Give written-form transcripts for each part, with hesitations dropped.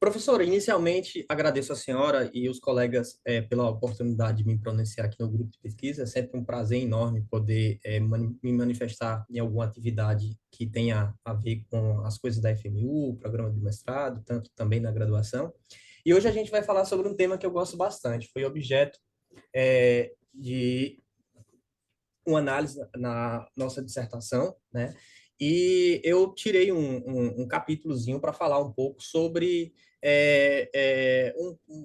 Professora, inicialmente agradeço a senhora e os colegas pela oportunidade de me pronunciar aqui no grupo de pesquisa. É sempre um prazer enorme poder me manifestar em alguma atividade que tenha a ver com as coisas da FMU, o programa de mestrado, tanto também na graduação. E hoje a gente vai falar sobre um tema que eu gosto bastante. Foi objeto de uma análise na nossa dissertação, né? E eu tirei um capítulozinho para falar um pouco sobre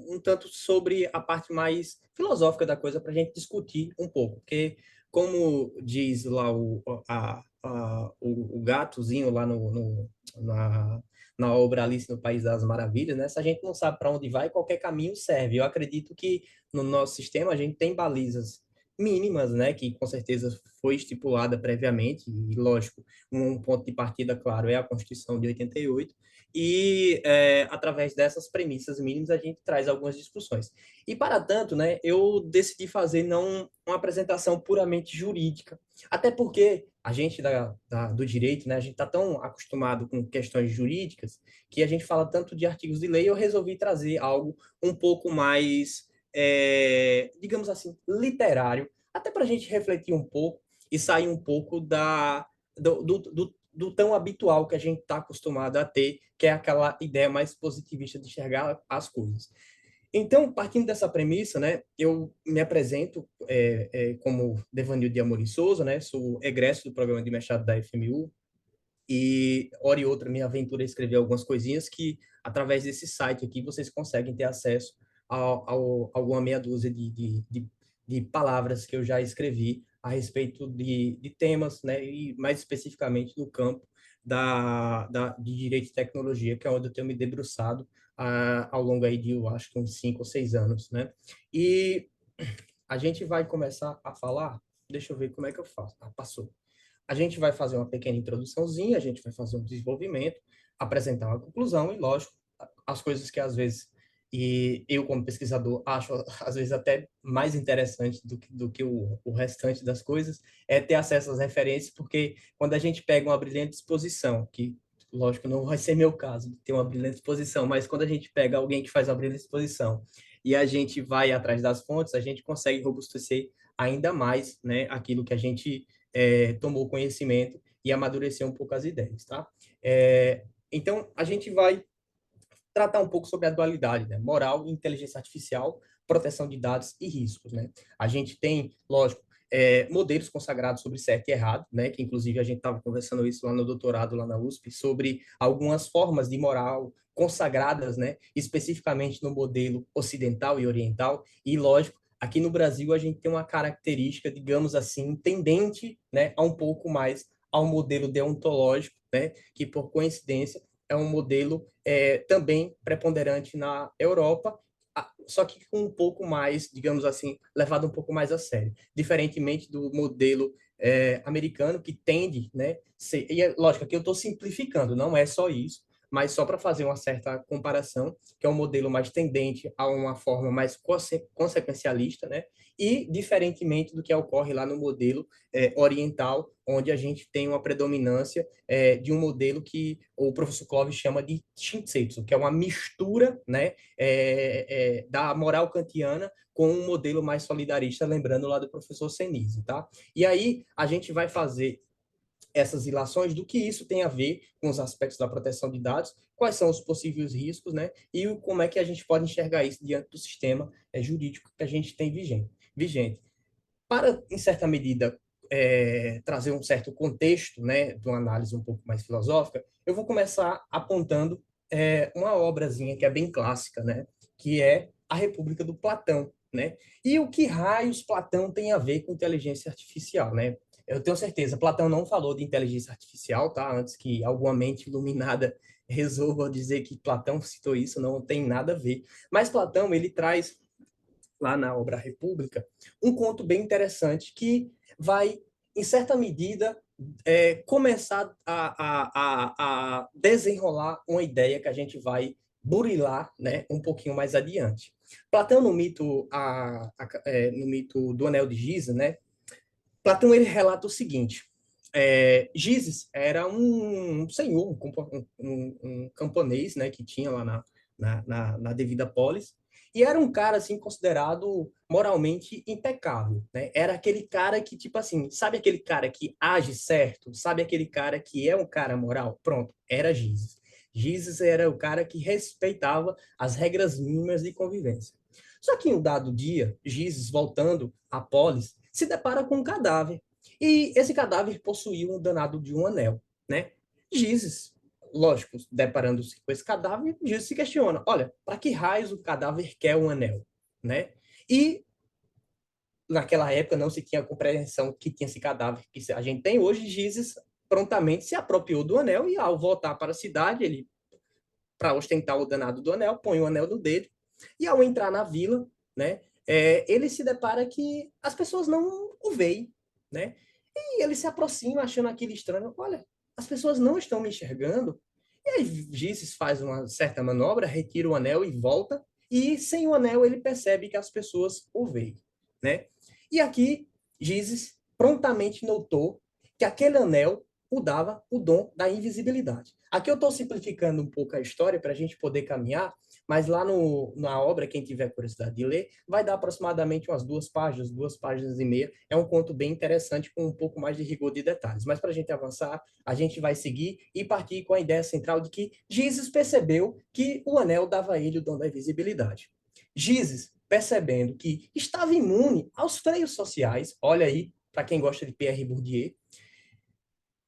um tanto sobre a parte mais filosófica da coisa para a gente discutir um pouco, porque como diz lá o gatozinho lá na obra Alice no País das Maravilhas, né? Se a gente não sabe para onde vai, qualquer caminho serve. Eu acredito que no nosso sistema a gente tem balizas mínimas, né, que com certeza foi estipulada previamente, e lógico, um ponto de partida, claro, é a Constituição de 88, e através dessas premissas mínimas a gente traz algumas discussões. E para tanto, né, eu decidi fazer não uma apresentação puramente jurídica, até porque a gente do direito, né, a gente está tão acostumado com questões jurídicas que a gente fala tanto de artigos de lei, eu resolvi trazer algo um pouco mais digamos assim, literário, até para a gente refletir um pouco e sair um pouco do tão habitual que a gente está acostumado a ter, que é aquela ideia mais positivista de enxergar as coisas. Então, partindo dessa premissa, né, eu me apresento como Devanil de Amorim Souza, né, sou egresso do programa de mestrado da FMU, e, hora e outra, minha aventura é escrever algumas coisinhas que, através desse site aqui, vocês conseguem ter acesso a alguma meia dúzia de palavras que eu já escrevi a respeito de temas, né, e mais especificamente no campo de direito e tecnologia, que é onde eu tenho me debruçado ao longo aí de, eu acho que uns 5 ou 6 anos, né? E a gente vai começar a falar, deixa eu ver como é que eu faço. Ah, passou. A gente vai fazer uma pequena introduçãozinha, a gente vai fazer um desenvolvimento, apresentar uma conclusão e, lógico, as coisas que às vezes, e eu como pesquisador acho às vezes até mais interessante do que o restante das coisas, é ter acesso às referências, porque quando a gente pega uma brilhante exposição, que lógico não vai ser meu caso de ter uma brilhante exposição, mas quando a gente pega alguém que faz uma brilhante exposição e a gente vai atrás das fontes, a gente consegue robustecer ainda mais, né, aquilo que a gente tomou conhecimento e amadureceu um pouco as ideias, tá? Então, a gente vai tratar um pouco sobre a dualidade, né? Moral, inteligência artificial, proteção de dados e riscos, né? A gente tem, lógico, modelos consagrados sobre certo e errado, né? Que inclusive a gente estava conversando isso lá no doutorado, lá na USP, sobre algumas formas de moral consagradas, né? Especificamente no modelo ocidental e oriental, e lógico, aqui no Brasil a gente tem uma característica, digamos assim, tendente, né, a um pouco mais ao modelo deontológico, né, que por coincidência é um modelo também preponderante na Europa, só que com um pouco mais, digamos assim, levado um pouco mais a sério, diferentemente do modelo americano que tende, né, e é lógico que eu estou simplificando, não é só isso, mas só para fazer uma certa comparação, que é um modelo mais tendente a uma forma mais consequencialista, né, e diferentemente do que ocorre lá no modelo oriental, onde a gente tem uma predominância de um modelo que o professor Clóvis chama de Shinsetsu, que é uma mistura, né, da moral kantiana com um modelo mais solidarista, lembrando lá do professor Senise, tá? E aí a gente vai fazer essas ilações do que isso tem a ver com os aspectos da proteção de dados, quais são os possíveis riscos, né? E como é que a gente pode enxergar isso diante do sistema jurídico que a gente tem vigente. Para, em certa medida, trazer um certo contexto, né, de uma análise um pouco mais filosófica, eu vou começar apontando uma obrazinha que é bem clássica, né, que é A República do Platão, né? E o que raios Platão tem a ver com inteligência artificial, né? Eu tenho certeza, Platão não falou de inteligência artificial, tá? Antes que alguma mente iluminada resolva dizer que Platão citou isso, não tem nada a ver. Mas Platão, ele traz lá na obra República, um conto bem interessante que vai, em certa medida, começar a desenrolar uma ideia que a gente vai burilar, né, um pouquinho mais adiante. Platão, no mito do Anel de Giza, né, Platão ele relata o seguinte: Gizes era um senhor, um camponês, né, que tinha lá na devida polis, e era um cara, assim, considerado moralmente impecável, né? Era aquele cara que, tipo assim, sabe aquele cara que age certo? Sabe aquele cara que é um cara moral? Pronto, era Gizes. Gizes era o cara que respeitava as regras mínimas de convivência. Só que em um dado dia, Gizes, voltando à polis, se depara com um cadáver. E esse cadáver possuía um danado de um anel, né? Gizes, lógico, deparando-se com esse cadáver, Gizes se questiona, olha, para que raios o cadáver quer um anel, né? E naquela época não se tinha a compreensão que tinha esse cadáver que a gente tem hoje. Gizes prontamente se apropriou do anel e ao voltar para a cidade, ele, para ostentar o danado do anel, põe o anel no dedo e ao entrar na vila, né, ele se depara que as pessoas não o veem, né? E ele se aproxima achando aquilo estranho. Olha, as pessoas não estão me enxergando. E aí Gizes faz uma certa manobra, retira o anel e volta. E sem o anel ele percebe que as pessoas o veem, né? E aqui Gizes prontamente notou que aquele anel o dava o dom da invisibilidade. Aqui eu estou simplificando um pouco a história para a gente poder caminhar, mas lá na obra, quem tiver curiosidade de ler, vai dar aproximadamente umas 2 páginas, 2 páginas e meia. É um conto bem interessante com um pouco mais de rigor de detalhes. Mas para a gente avançar, a gente vai seguir e partir com a ideia central de que Gizes percebeu que o anel dava a ele o dom da invisibilidade. Gizes, percebendo que estava imune aos freios sociais, olha aí, para quem gosta de Pierre Bourdieu,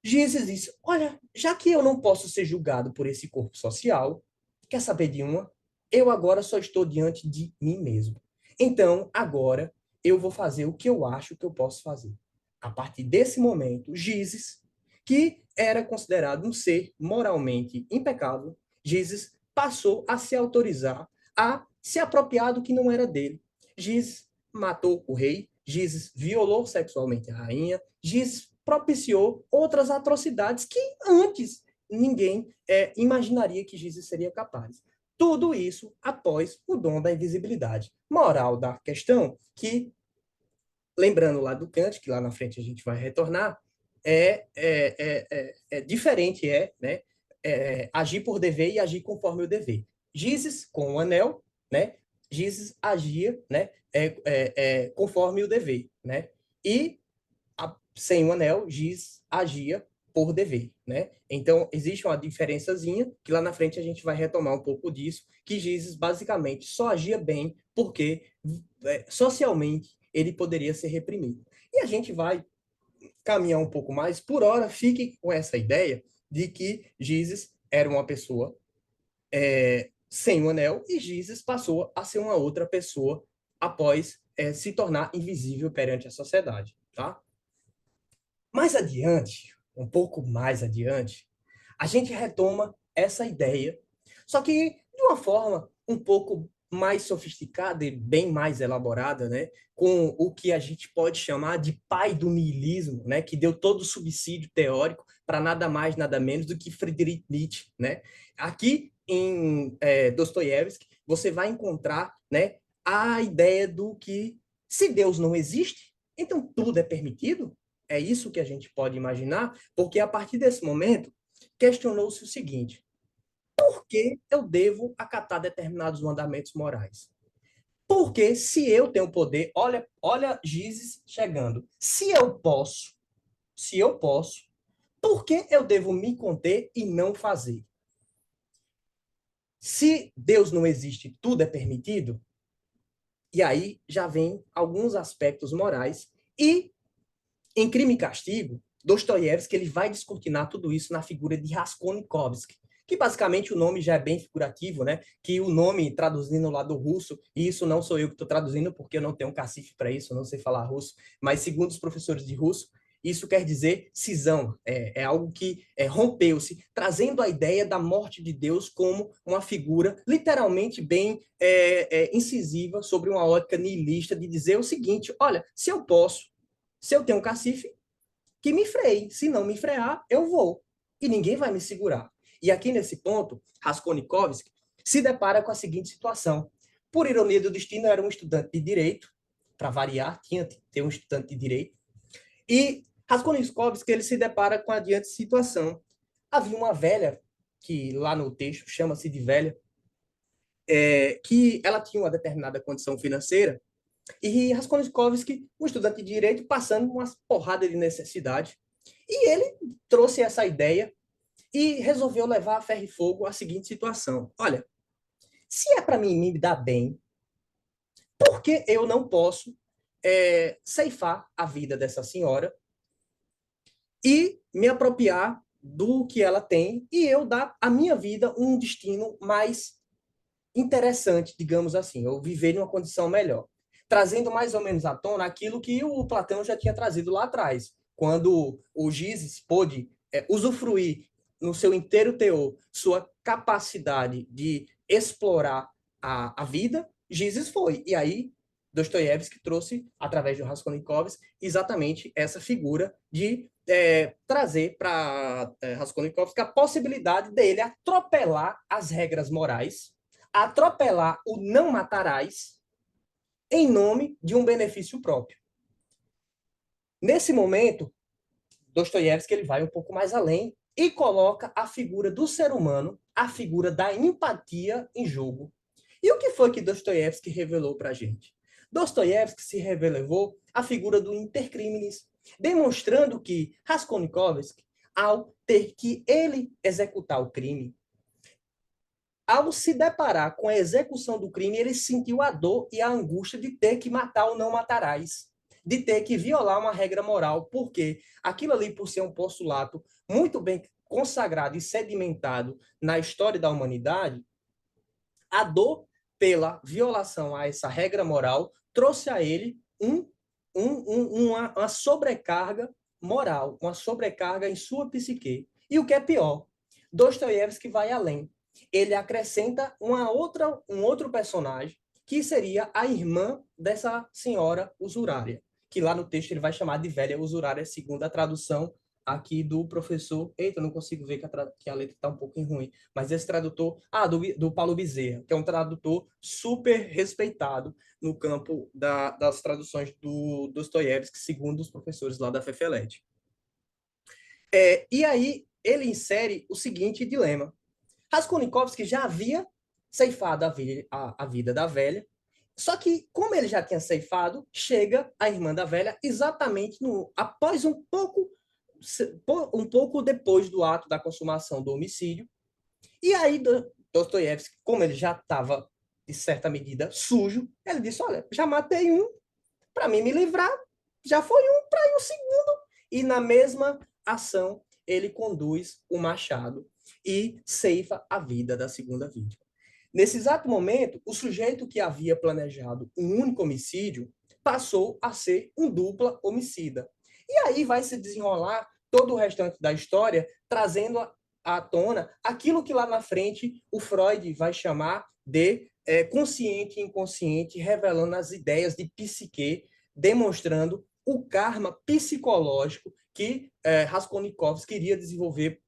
Gizes disse, olha, já que eu não posso ser julgado por esse corpo social, quer saber de uma? Eu agora só estou diante de mim mesmo. Então, agora, eu vou fazer o que eu acho que eu posso fazer. A partir desse momento, Gizes, que era considerado um ser moralmente impecável, Gizes passou a se autorizar a se apropriar do que não era dele. Gizes matou o rei, Gizes violou sexualmente a rainha, Gizes propiciou outras atrocidades que antes ninguém imaginaria que Gizes seria capaz. Tudo isso após o dom da invisibilidade. Moral da questão, que, lembrando lá do Kant, que lá na frente a gente vai retornar, diferente, né, agir por dever e agir conforme o dever. Gizes, com o anel, né, Gizes agia, né, conforme o dever, né, e sem o anel, Giz agia por dever, né? Então, existe uma diferençazinha, que lá na frente a gente vai retomar um pouco disso, que Giz basicamente só agia bem porque socialmente ele poderia ser reprimido. E a gente vai caminhar um pouco mais. Por hora, fique com essa ideia de que Gizes era uma pessoa sem o anel e Gizes passou a ser uma outra pessoa após se tornar invisível perante a sociedade, tá? Mais adiante, um pouco mais adiante, a gente retoma essa ideia, só que de uma forma um pouco mais sofisticada e bem mais elaborada, né, com o que a gente pode chamar de pai do niilismo, né, que deu todo o subsídio teórico para nada mais, nada menos do que Friedrich Nietzsche, né? Aqui em Dostoiévski, você vai encontrar, né, a ideia do que se Deus não existe, então tudo é permitido? É isso que a gente pode imaginar, porque a partir desse momento questionou-se o seguinte: por que eu devo acatar determinados mandamentos morais? Porque se eu tenho poder, olha Gizes chegando. Se eu posso, por que eu devo me conter e não fazer? Se Deus não existe, tudo é permitido? E aí já vem alguns aspectos morais e em Crime e Castigo, Dostoiévski ele vai descortinar tudo isso na figura de Raskolnikov, que basicamente o nome já é bem figurativo, né? Que o nome, traduzindo lá do russo, e isso não sou eu que estou traduzindo, porque eu não tenho um cacife para isso, eu não sei falar russo, mas segundo os professores de russo, isso quer dizer cisão, algo que rompeu-se, trazendo a ideia da morte de Deus como uma figura literalmente bem incisiva sobre uma ótica nihilista de dizer o seguinte: olha, se eu tenho um cacife, que me freie. Se não me frear, eu vou. E ninguém vai me segurar. E aqui nesse ponto, Raskolnikovski se depara com a seguinte situação. Por ironia do destino, era um estudante de direito, para variar, tinha que ter um estudante de direito. E Raskolnikovski ele se depara com a adiante situação. Havia uma velha, que lá no texto chama-se de velha, que ela tinha uma determinada condição financeira, e Raskolnikov, um estudante de direito, passando uma porrada de necessidade. E ele trouxe essa ideia e resolveu levar a ferro e fogo a seguinte situação. Olha, se é para mim me dar bem, por que eu não posso ceifar a vida dessa senhora e me apropriar do que ela tem e eu dar à minha vida um destino mais interessante, digamos assim, eu viver em uma condição melhor, trazendo mais ou menos à tona aquilo que o Platão já tinha trazido lá atrás, quando o Gises pôde usufruir no seu inteiro teor sua capacidade de explorar a vida, Gises foi. E aí Dostoiévski trouxe, através de Raskolnikov, exatamente essa figura de trazer para Raskolnikov a possibilidade dele atropelar as regras morais, atropelar o não matarás em nome de um benefício próprio. Nesse momento, Dostoiévski ele vai um pouco mais além e coloca a figura do ser humano, a figura da empatia em jogo. E o que foi que Dostoiévski revelou para a gente? Dostoiévski se revelou a figura do intercrimes, demonstrando que Raskolnikov, ao ter que ele executar o crime, ao se deparar com a execução do crime, ele sentiu a dor e a angústia de ter que matar ou não matarás, de ter que violar uma regra moral, porque aquilo ali, por ser um postulato muito bem consagrado e sedimentado na história da humanidade, a dor pela violação a essa regra moral trouxe a ele uma sobrecarga moral, uma sobrecarga em sua psique. E o que é pior, Dostoiévski vai além. Ele acrescenta um outro personagem, que seria a irmã dessa senhora usurária, que lá no texto ele vai chamar de velha usurária, segundo a tradução aqui do professor. Eita, não consigo ver que a letra está um pouquinho ruim. Mas esse tradutor, do Paulo Bezerra, que é um tradutor super respeitado no campo das traduções do Dostoiévski, segundo os professores lá da FEFELET. E aí ele insere o seguinte dilema. Raskolnikov já havia ceifado a vida da velha, só que, como ele já tinha ceifado, chega a irmã da velha exatamente após um pouco depois do ato da consumação do homicídio. E aí Dostoiévski, como ele já estava, de certa medida, sujo, ele disse, olha, já matei um, para mim me livrar, já foi um, para ir o segundo. E na mesma ação, ele conduz o machado e ceifa a vida da segunda vítima. Nesse exato momento, o sujeito que havia planejado um único homicídio passou a ser um dupla homicida. E aí vai se desenrolar todo o restante da história, trazendo à tona aquilo que lá na frente o Freud vai chamar de consciente e inconsciente, revelando as ideias de psique, demonstrando o karma psicológico que Raskolnikov queria desenvolver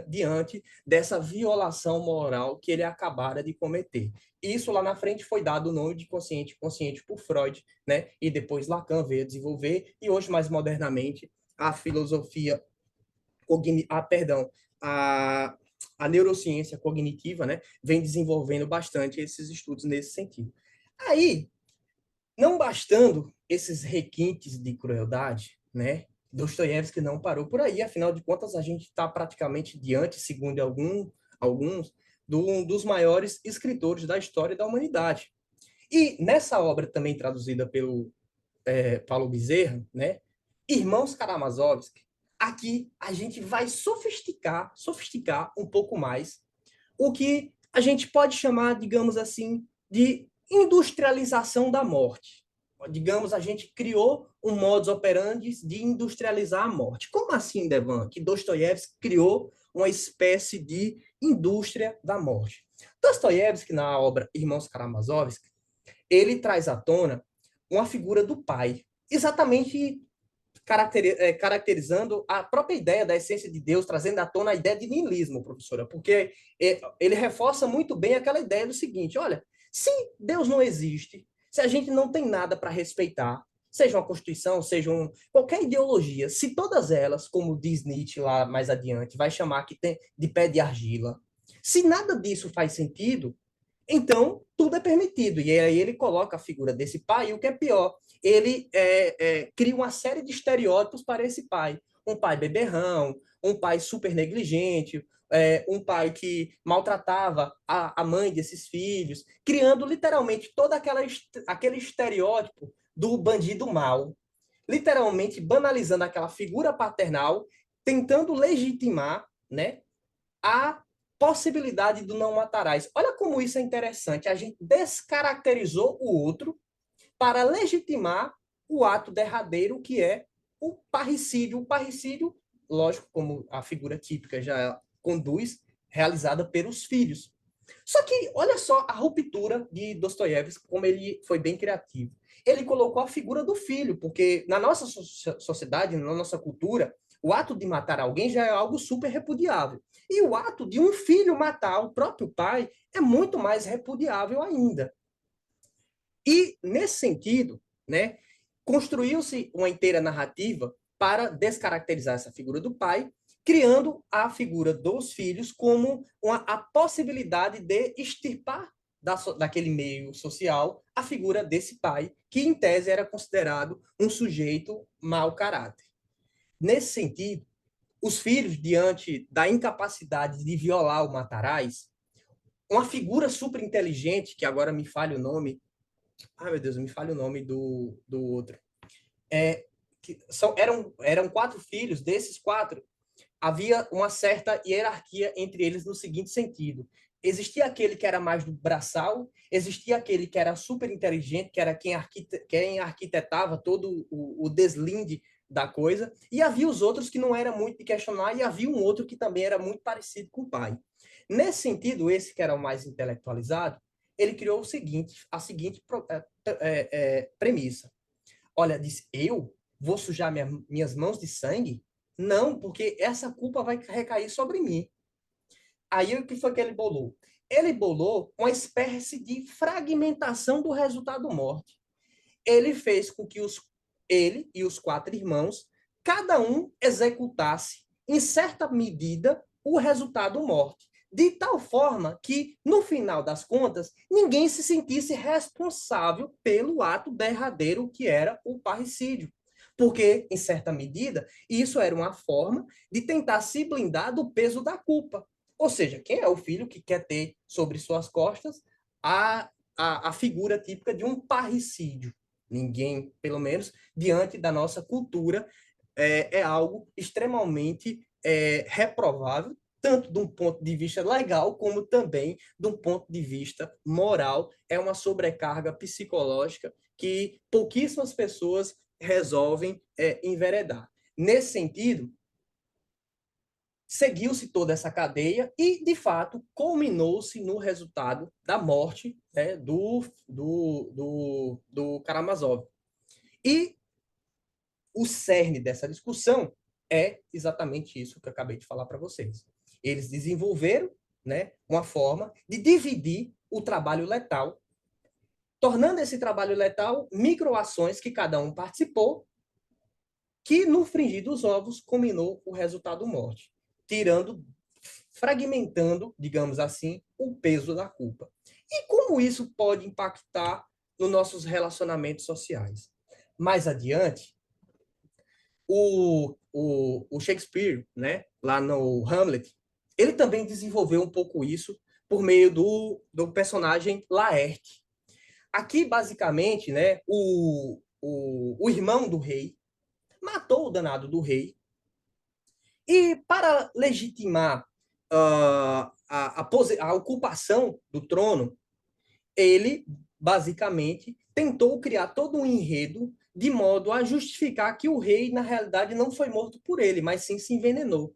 diante dessa violação moral que ele acabara de cometer. Isso lá na frente foi dado o nome de consciente inconsciente por Freud, né? E depois Lacan veio a desenvolver, e hoje, mais modernamente, a filosofia, a neurociência cognitiva, né? Vem desenvolvendo bastante esses estudos nesse sentido. Aí, não bastando esses requintes de crueldade, né? Dostoiévski não parou por aí, afinal de contas, a gente está praticamente diante, segundo alguns, um dos maiores escritores da história da humanidade. E nessa obra, também traduzida pelo Paulo Bezerra, né? Irmãos Karamazovski, aqui a gente vai sofisticar um pouco mais o que a gente pode chamar, digamos assim, de industrialização da morte. Digamos, a gente criou um modus operandi de industrializar a morte. Como assim, Devan? Que Dostoiévski criou uma espécie de indústria da morte. Dostoiévski, na obra Irmãos Karamazovski, ele traz à tona uma figura do pai, exatamente caracterizando a própria ideia da essência de Deus, trazendo à tona a ideia de niilismo, professora, porque ele reforça muito bem aquela ideia do seguinte, olha, se Deus não existe, se a gente não tem nada para respeitar, seja uma constituição, seja qualquer ideologia, se todas elas, como diz Nietzsche lá mais adiante, vai chamar que tem de pé de argila, se nada disso faz sentido, Então, tudo é permitido. E aí ele coloca a figura desse pai, e o que é pior, ele cria uma série de estereótipos para esse pai. Um pai beberrão, um pai super negligente, um pai que maltratava a mãe desses filhos, criando literalmente todo aquele estereótipo do bandido mau. Literalmente banalizando aquela figura paternal, tentando legitimar, né, a possibilidade do não matarás. Olha como isso é interessante. A gente descaracterizou o outro para legitimar o ato derradeiro, que é o parricídio. O parricídio, lógico, como a figura típica já conduz, realizada pelos filhos. Só que, olha só a ruptura de Dostoiévski, como ele foi bem criativo. Ele colocou a figura do filho, porque na nossa sociedade, na nossa cultura, o ato de matar alguém já é algo super repudiável. E o ato de um filho matar o próprio pai é muito mais repudiável ainda. E, nesse sentido, né, construiu-se uma inteira narrativa para descaracterizar essa figura do pai, criando a figura dos filhos como a possibilidade de extirpar daquele meio social a figura desse pai, que em tese era considerado um sujeito mau caráter. Nesse sentido, os filhos, diante da incapacidade de violar o Matarazzo, uma figura super inteligente, que agora me falha o nome, meu Deus, me falha o nome do outro, é, eram quatro filhos, desses quatro, havia uma certa hierarquia entre eles no seguinte sentido. Existia aquele que era mais do braçal, existia aquele que era super inteligente, que era quem arquitetava todo o deslinde da coisa, e havia os outros que não era muito de questionar, e havia um outro que também era muito parecido com o pai. Nesse sentido, esse que era o mais intelectualizado, ele criou a seguinte premissa. Olha, disse, eu vou sujar minhas mãos de sangue? Não, porque essa culpa vai recair sobre mim. Aí o que foi que ele bolou? Ele bolou uma espécie de fragmentação do resultado morte. Ele fez com que ele e os quatro irmãos, cada um executasse, em certa medida, o resultado morte. De tal forma que, no final das contas, ninguém se sentisse responsável pelo ato derradeiro que era o parricídio. Porque, em certa medida, isso era uma forma de tentar se blindar do peso da culpa. Ou seja, quem é o filho que quer ter sobre suas costas a figura típica de um parricídio? Ninguém, pelo menos, diante da nossa cultura, é algo extremamente reprovável, tanto de um ponto de vista legal, como também de um ponto de vista moral. É uma sobrecarga psicológica que pouquíssimas pessoas resolvem enveredar. Nesse sentido, seguiu-se toda essa cadeia e, de fato, culminou-se no resultado da morte, né, do Karamazov. E o cerne dessa discussão é exatamente isso que eu acabei de falar para vocês. Eles desenvolveram, né, uma forma de dividir o trabalho letal, tornando esse trabalho letal microações que cada um participou, que no fringir dos ovos culminou o resultado morte, tirando, fragmentando, digamos assim, o peso da culpa. E como isso pode impactar nos nossos relacionamentos sociais? Mais adiante, o Shakespeare, né, lá no Hamlet, ele também desenvolveu um pouco isso por meio do personagem Laerte. Aqui, basicamente, né, o irmão do rei matou o danado do rei e, para legitimar a ocupação do trono, ele, basicamente, tentou criar todo um enredo de modo a justificar que o rei, na realidade, não foi morto por ele, mas sim se envenenou.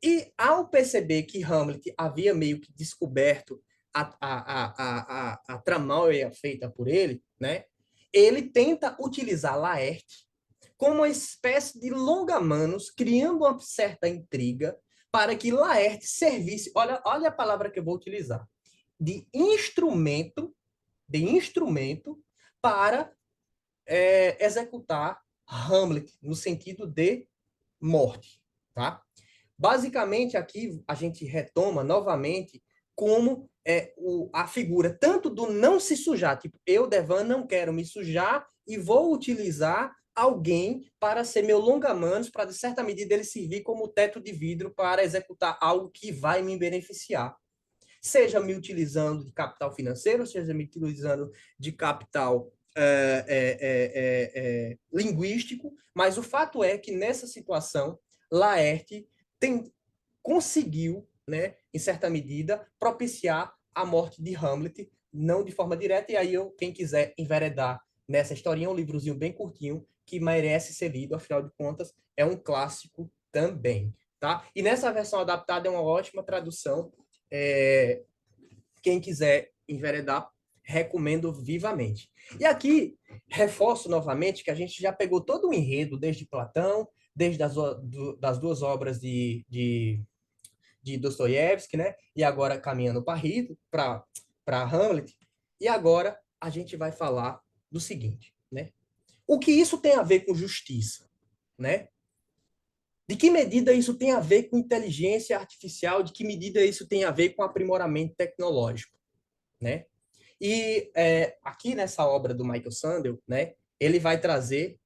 E, ao perceber que Hamlet havia meio que descoberto a tramóia feita por ele, né, ele tenta utilizar Laerte como uma espécie de longa-manos, criando uma certa intriga para que Laerte servisse, olha a palavra que eu vou utilizar, de instrumento para executar Hamlet, no sentido de morte. Tá? Basicamente, aqui a gente retoma novamente como a figura tanto do não se sujar, tipo, eu, Devan, não quero me sujar e vou utilizar alguém para ser meu longa-manos, para, de certa medida, ele servir como teto de vidro para executar algo que vai me beneficiar. Seja me utilizando de capital financeiro, seja me utilizando de capital linguístico, mas o fato é que nessa situação, Laerte conseguiu, né, em certa medida, propiciar a morte de Hamlet, não de forma direta, e aí quem quiser enveredar nessa historinha, um livrozinho bem curtinho, que merece ser lido, afinal de contas, é um clássico também, tá? E nessa versão adaptada é uma ótima tradução, quem quiser enveredar, recomendo vivamente. E aqui, reforço novamente que a gente já pegou todo o enredo, desde Platão, desde das duas obras de Dostoiévski, né? E agora caminhando para Hamlet. E agora a gente vai falar do seguinte, né? O que isso tem a ver com justiça, né? De que medida isso tem a ver com inteligência artificial? De que medida isso tem a ver com aprimoramento tecnológico, né? E aqui nessa obra do Michael Sandel, né? Ele vai trazer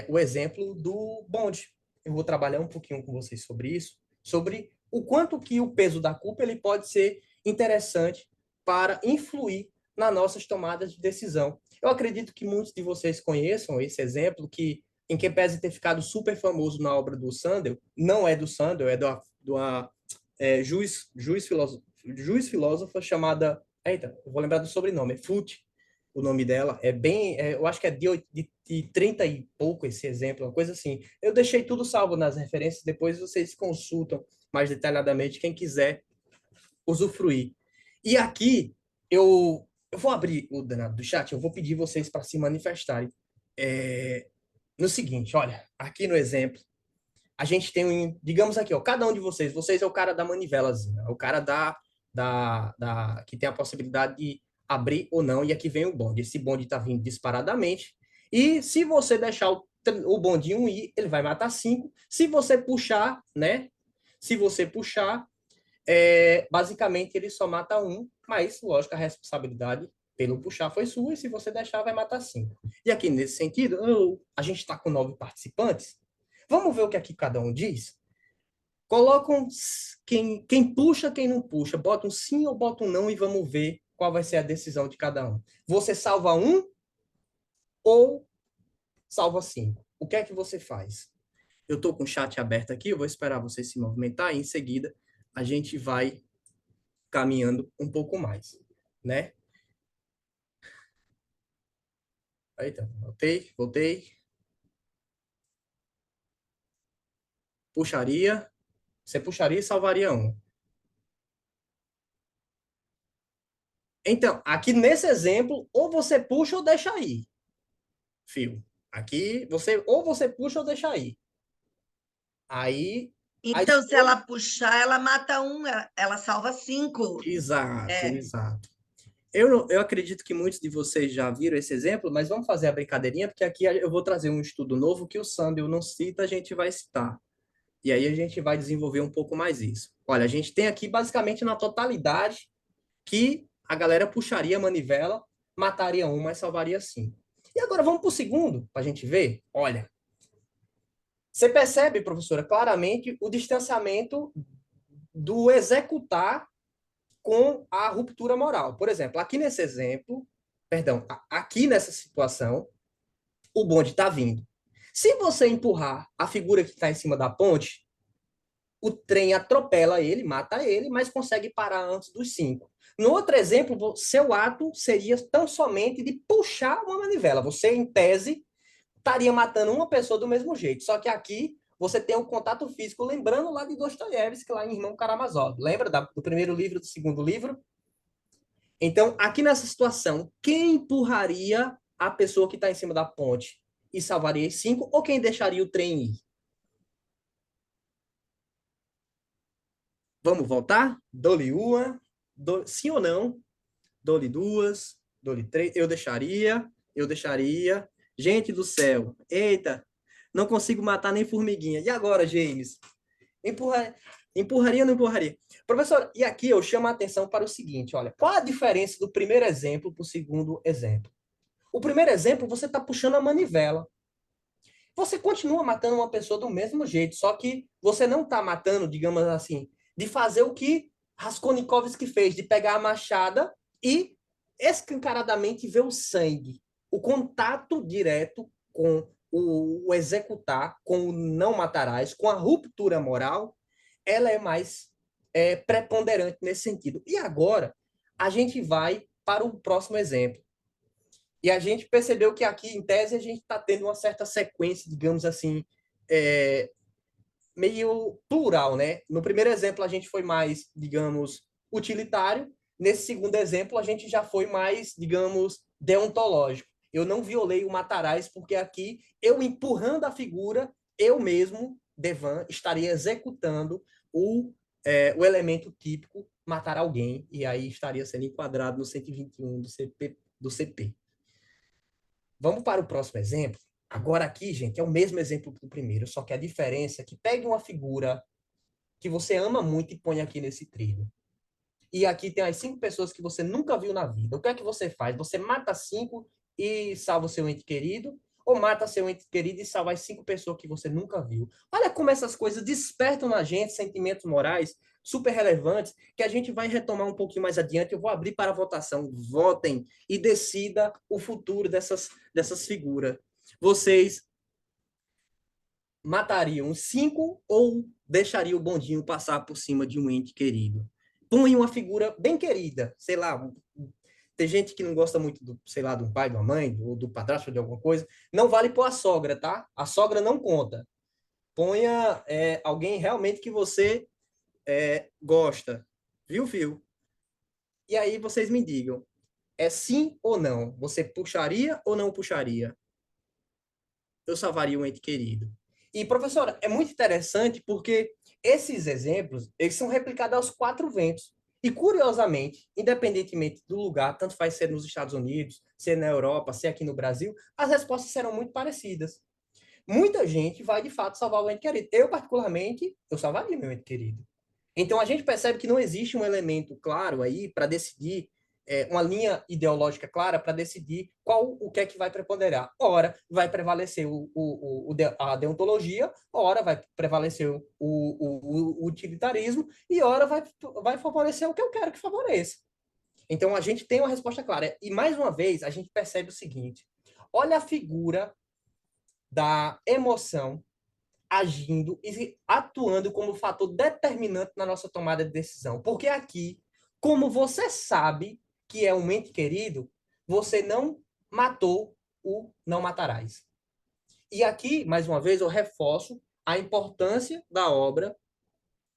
o exemplo do bonde. Eu vou trabalhar um pouquinho com vocês sobre isso, sobre o quanto que o peso da culpa ele pode ser interessante para influir nas nossas tomadas de decisão. Eu acredito que muitos de vocês conheçam esse exemplo, que em que pese ter ficado super famoso na obra do Sandel, não é do Sandel, é do juiz filósofa chamada... Eita, eu vou lembrar do sobrenome, é Fute, o nome dela. Eu acho que é de 30 e pouco esse exemplo, uma coisa assim. Eu deixei tudo salvo nas referências, depois vocês consultam mais detalhadamente, quem quiser usufruir. E aqui, eu vou abrir o danado do chat, eu vou pedir vocês para se manifestarem. No seguinte, olha, aqui no exemplo, a gente tem digamos aqui, ó, cada um de vocês é o cara da manivelazinha, é o cara que tem a possibilidade de abrir ou não, e aqui vem o bonde. Esse bonde está vindo disparadamente, e se você deixar o bondinho ir, ele vai matar 5. Se você puxar, né? Se você puxar, basicamente ele só mata 1, mas, lógico, a responsabilidade pelo puxar foi sua, e se você deixar, vai matar 5. E aqui, nesse sentido, a gente está com 9 participantes. Vamos ver o que aqui cada um diz? Colocam quem puxa, quem não puxa. Bota um sim ou bota um não e vamos ver qual vai ser a decisão de cada um. Você salva 1 ou salva 5? O que é que você faz? Eu estou com o chat aberto aqui, eu vou esperar você se movimentar e em seguida a gente vai caminhando um pouco mais, né? Eita, voltei. Puxaria. Você puxaria e salvaria 1. Então, aqui nesse exemplo, ou você puxa ou deixa aí, fio. Aqui, ou você puxa ou deixa aí. Aí, a Então, se escolha... ela puxar, ela mata 1, ela salva 5. Exato, exato. Eu acredito que muitos de vocês já viram esse exemplo, mas vamos fazer a brincadeirinha, porque aqui eu vou trazer um estudo novo que o Sandel não cita, a gente vai citar. E aí a gente vai desenvolver um pouco mais isso. Olha, a gente tem aqui basicamente na totalidade que a galera puxaria a manivela, mataria 1, mas salvaria 5. E agora vamos para o segundo, para a gente ver. Olha, você percebe, professora, claramente o distanciamento do executar com a ruptura moral. Por exemplo, aqui nesse exemplo, perdão, aqui nessa situação, o bonde está vindo. Se você empurrar a figura que está em cima da ponte, o trem atropela ele, mata ele, mas consegue parar antes dos 5. No outro exemplo, seu ato seria tão somente de puxar uma manivela. Você, em tese, estaria matando uma pessoa do mesmo jeito. Só que aqui você tem um contato físico, lembrando lá de Dostoiévski, lá em Irmão Karamazov. Lembra do primeiro livro, do segundo livro? Então, aqui nessa situação, quem empurraria a pessoa que está em cima da ponte e salvaria os 5, ou quem deixaria o trem ir? Vamos voltar? Dou-lhe uma, sim ou não? Dou-lhe 2, dou-lhe 3. Eu deixaria. Gente do céu, eita, não consigo matar nem formiguinha. E agora, James? Empurra. Empurraria ou não empurraria? Professor, e aqui eu chamo a atenção para o seguinte, olha, qual a diferença do primeiro exemplo para o segundo exemplo? O primeiro exemplo, você está puxando a manivela. Você continua matando uma pessoa do mesmo jeito, só que você não está matando, digamos assim, de fazer o que Raskolnikovski fez, de pegar a machada e escancaradamente ver o sangue. O contato direto com o executar, com o não matarás, com a ruptura moral, ela é mais preponderante nesse sentido. E agora, a gente vai para o próximo exemplo. E a gente percebeu que aqui, em tese, a gente está tendo uma certa sequência, digamos assim, é, meio plural, né? No primeiro exemplo, a gente foi mais, digamos, utilitário. Nesse segundo exemplo, a gente já foi mais, digamos, deontológico. Eu não violei o Matarazzo, porque aqui, eu empurrando a figura, eu mesmo, Devan, estaria executando o elemento típico matar alguém, e aí estaria sendo enquadrado no 121 do CP. Vamos para o próximo exemplo. Agora aqui, gente, é o mesmo exemplo do primeiro, só que a diferença é que pegue uma figura que você ama muito e põe aqui nesse trilho. E aqui tem as 5 pessoas que você nunca viu na vida. O que é que você faz? Você mata 5 e salva o seu ente querido? Ou mata seu ente querido e salva as 5 pessoas que você nunca viu? Olha como essas coisas despertam na gente sentimentos morais super relevantes, que a gente vai retomar um pouquinho mais adiante. Eu vou abrir para votação. Votem e decida o futuro dessas figuras. Vocês matariam 5 ou deixariam o bondinho passar por cima de um ente querido? Põe uma figura bem querida, sei lá, tem gente que não gosta muito do, sei lá, do pai, da mãe, ou do padrasto, ou de alguma coisa. Não vale pôr a sogra, tá? A sogra não conta. Ponha alguém realmente que você gosta. Viu, Fio? E aí vocês me digam, é sim ou não? Você puxaria ou não puxaria? Eu salvaria um ente querido. E, professora, é muito interessante porque esses exemplos, eles são replicados aos 4 ventos. E, curiosamente, independentemente do lugar, tanto faz ser nos Estados Unidos, ser na Europa, ser aqui no Brasil, as respostas serão muito parecidas. Muita gente vai, de fato, salvar o ente querido. Eu, particularmente, eu salvaria meu ente querido. Então, a gente percebe que não existe um elemento claro aí para decidir, uma linha ideológica clara para decidir o que é que vai preponderar. Ora, vai prevalecer a deontologia, ora vai prevalecer o utilitarismo, e ora vai favorecer o que eu quero que favoreça. Então, a gente tem uma resposta clara. E, mais uma vez, a gente percebe o seguinte: olha a figura da emoção agindo e atuando como fator determinante na nossa tomada de decisão. Porque aqui, como você sabe que é um ente querido, você não matou o não matarás. E aqui, mais uma vez, eu reforço a importância da obra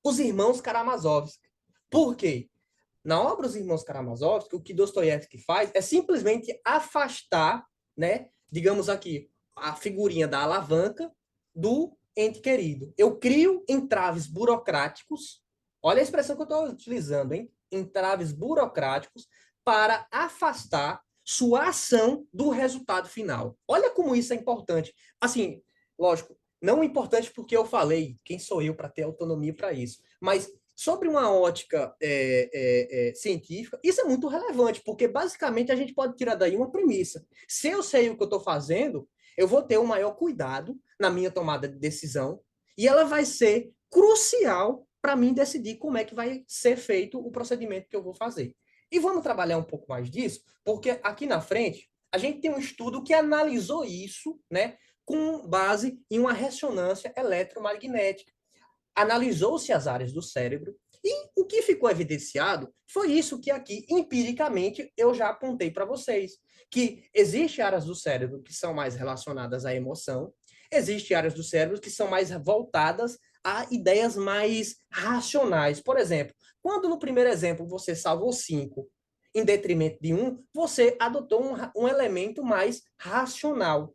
Os Irmãos Karamazovski. Por quê? Na obra Os Irmãos Karamazovski, o que Dostoiévski faz é simplesmente afastar, né, digamos aqui, a figurinha da alavanca do ente querido. Eu crio entraves burocráticos, olha a expressão que eu estou utilizando, hein? Entraves burocráticos para afastar sua ação do resultado final. Olha como isso é importante. Assim, lógico, não é importante porque eu falei, quem sou eu para ter autonomia para isso, mas sobre uma ótica científica, isso é muito relevante, porque basicamente a gente pode tirar daí uma premissa. Se eu sei o que eu estou fazendo, eu vou ter um maior cuidado na minha tomada de decisão e ela vai ser crucial para mim decidir como é que vai ser feito o procedimento que eu vou fazer. E vamos trabalhar um pouco mais disso, porque aqui na frente a gente tem um estudo que analisou isso, né, com base em uma ressonância eletromagnética. Analisou-se as áreas do cérebro e o que ficou evidenciado foi isso que aqui, empiricamente, eu já apontei para vocês, que existem áreas do cérebro que são mais relacionadas à emoção, existem áreas do cérebro que são mais voltadas a ideias mais racionais. Por exemplo, quando no primeiro exemplo você salvou 5 em detrimento de 1, você adotou um elemento mais racional.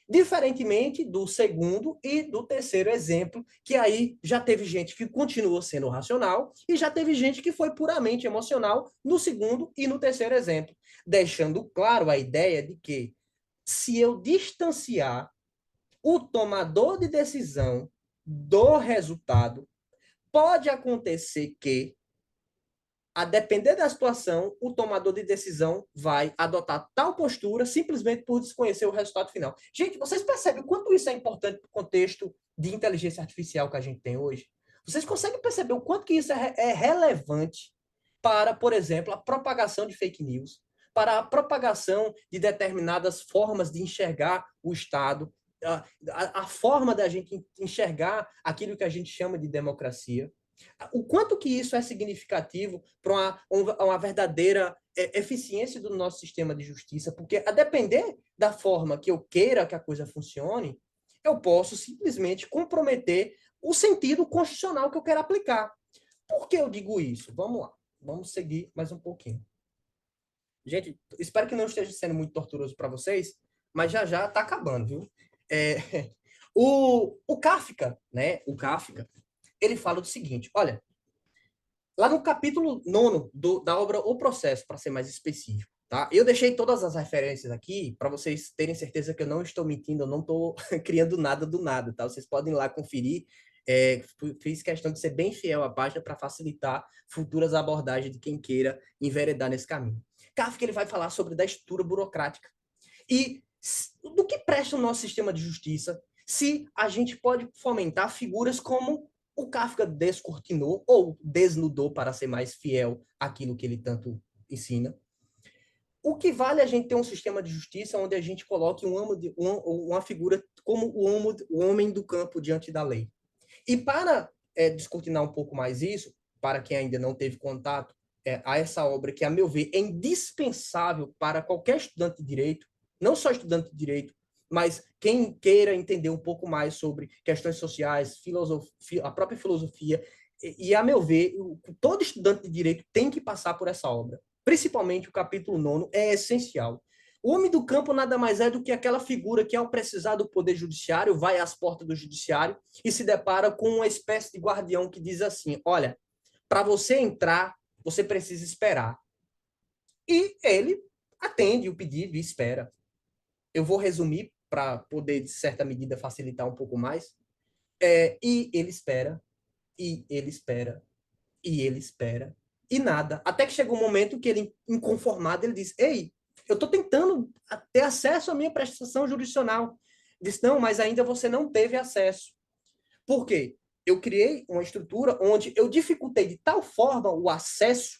Diferentemente do segundo e do terceiro exemplo, que aí já teve gente que continuou sendo racional e já teve gente que foi puramente emocional no segundo e no terceiro exemplo, deixando claro a ideia de que se eu distanciar o tomador de decisão do resultado, pode acontecer que, a depender da situação, o tomador de decisão vai adotar tal postura simplesmente por desconhecer o resultado final. Gente, vocês percebem o quanto isso é importante para o contexto de inteligência artificial que a gente tem hoje? Vocês conseguem perceber o quanto que isso é relevante para, por exemplo, a propagação de fake news, para a propagação de determinadas formas de enxergar o Estado, a forma da gente enxergar aquilo que a gente chama de democracia? O quanto que isso é significativo para uma verdadeira eficiência do nosso sistema de justiça, porque a depender da forma que eu queira que a coisa funcione, eu posso simplesmente comprometer o sentido constitucional que eu quero aplicar. Por que eu digo isso? Vamos lá, vamos seguir mais um pouquinho. Gente, espero que não esteja sendo muito torturoso para vocês, mas já já está acabando, viu? O Kafka, né? O Kafka, ele fala do seguinte: olha, lá no capítulo 9 da obra O Processo, para ser mais específico, tá? Eu deixei todas as referências aqui para vocês terem certeza que eu não estou mentindo, eu não estou criando nada do nada, tá? Vocês podem ir lá conferir. Fiz questão de ser bem fiel à página para facilitar futuras abordagens de quem queira enveredar nesse caminho. Kafka, ele vai falar sobre da estrutura burocrática e do que presta o nosso sistema de justiça se a gente pode fomentar figuras como o Kafka descortinou ou desnudou, para ser mais fiel àquilo que ele tanto ensina. O que vale a gente ter um sistema de justiça onde a gente coloque uma figura como o homem do campo diante da lei? E para descortinar um pouco mais isso, para quem ainda não teve contato a essa obra, que, a meu ver, é indispensável para qualquer estudante de direito, não só estudante de direito, mas quem queira entender um pouco mais sobre questões sociais, filosofia, a própria filosofia, e a meu ver, todo estudante de direito tem que passar por essa obra. Principalmente o capítulo 9 é essencial. O homem do campo nada mais é do que aquela figura que, ao precisar do poder judiciário, vai às portas do judiciário e se depara com uma espécie de guardião que diz assim: olha, para você entrar, você precisa esperar. E ele atende o pedido e espera. Eu vou resumir para poder, de certa medida, facilitar um pouco mais. E ele espera, e ele espera, e ele espera, e nada. Até que chega um momento que ele, inconformado, ele diz: ei, eu estou tentando ter acesso à minha prestação jurisdicional. Diz: não, mas ainda você não teve acesso. Por quê? Eu criei uma estrutura onde eu dificultei de tal forma o acesso,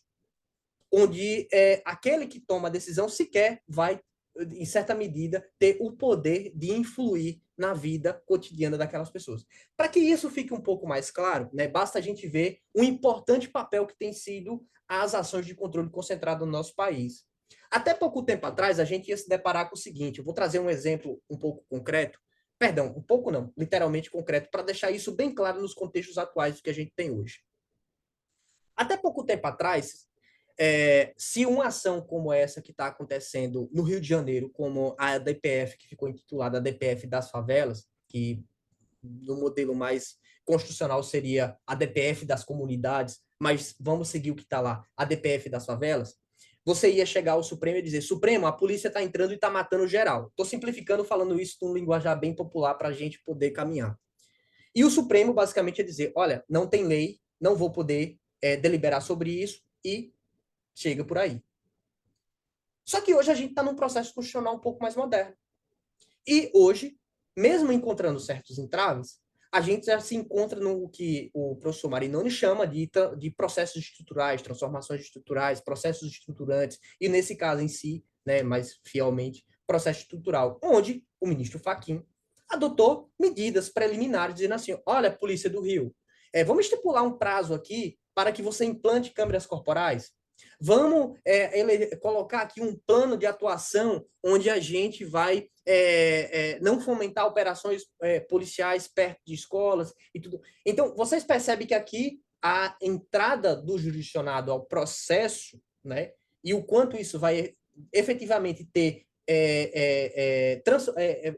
onde aquele que toma a decisão sequer vai, em certa medida, ter o poder de influir na vida cotidiana daquelas pessoas. Para que isso fique um pouco mais claro, né, basta a gente ver o importante papel que tem sido as ações de controle concentrado no nosso país. Até pouco tempo atrás, a gente ia se deparar com o seguinte: eu vou trazer um exemplo um pouco concreto, perdão, um pouco não, literalmente concreto, para deixar isso bem claro nos contextos atuais do que a gente tem hoje. Até pouco tempo atrás, se uma ação como essa que está acontecendo no Rio de Janeiro, como a DPF, que ficou intitulada a DPF das favelas, que no modelo mais constitucional seria a DPF das comunidades, mas vamos seguir o que está lá, a DPF das favelas, você ia chegar ao Supremo e dizer: Supremo, a polícia está entrando e está matando geral. Estou simplificando, falando isso num linguajar bem popular para a gente poder caminhar. E o Supremo basicamente ia dizer: olha, não tem lei, não vou poder deliberar sobre isso, e chega por aí. Só que hoje a gente está num processo constitucional um pouco mais moderno. E hoje, mesmo encontrando certos entraves, a gente já se encontra no que o professor Marinoni chama de processos estruturais, transformações estruturais, processos estruturantes, e nesse caso em si, né, mais fielmente, processo estrutural, onde o ministro Fachin adotou medidas preliminares dizendo assim: olha, Polícia do Rio, vamos estipular um prazo aqui para que você implante câmeras corporais. Vamos colocar aqui um plano de atuação onde a gente vai não fomentar operações policiais perto de escolas e tudo. Então, vocês percebem que aqui a entrada do jurisdicionado ao processo, né, e o quanto isso vai efetivamente ter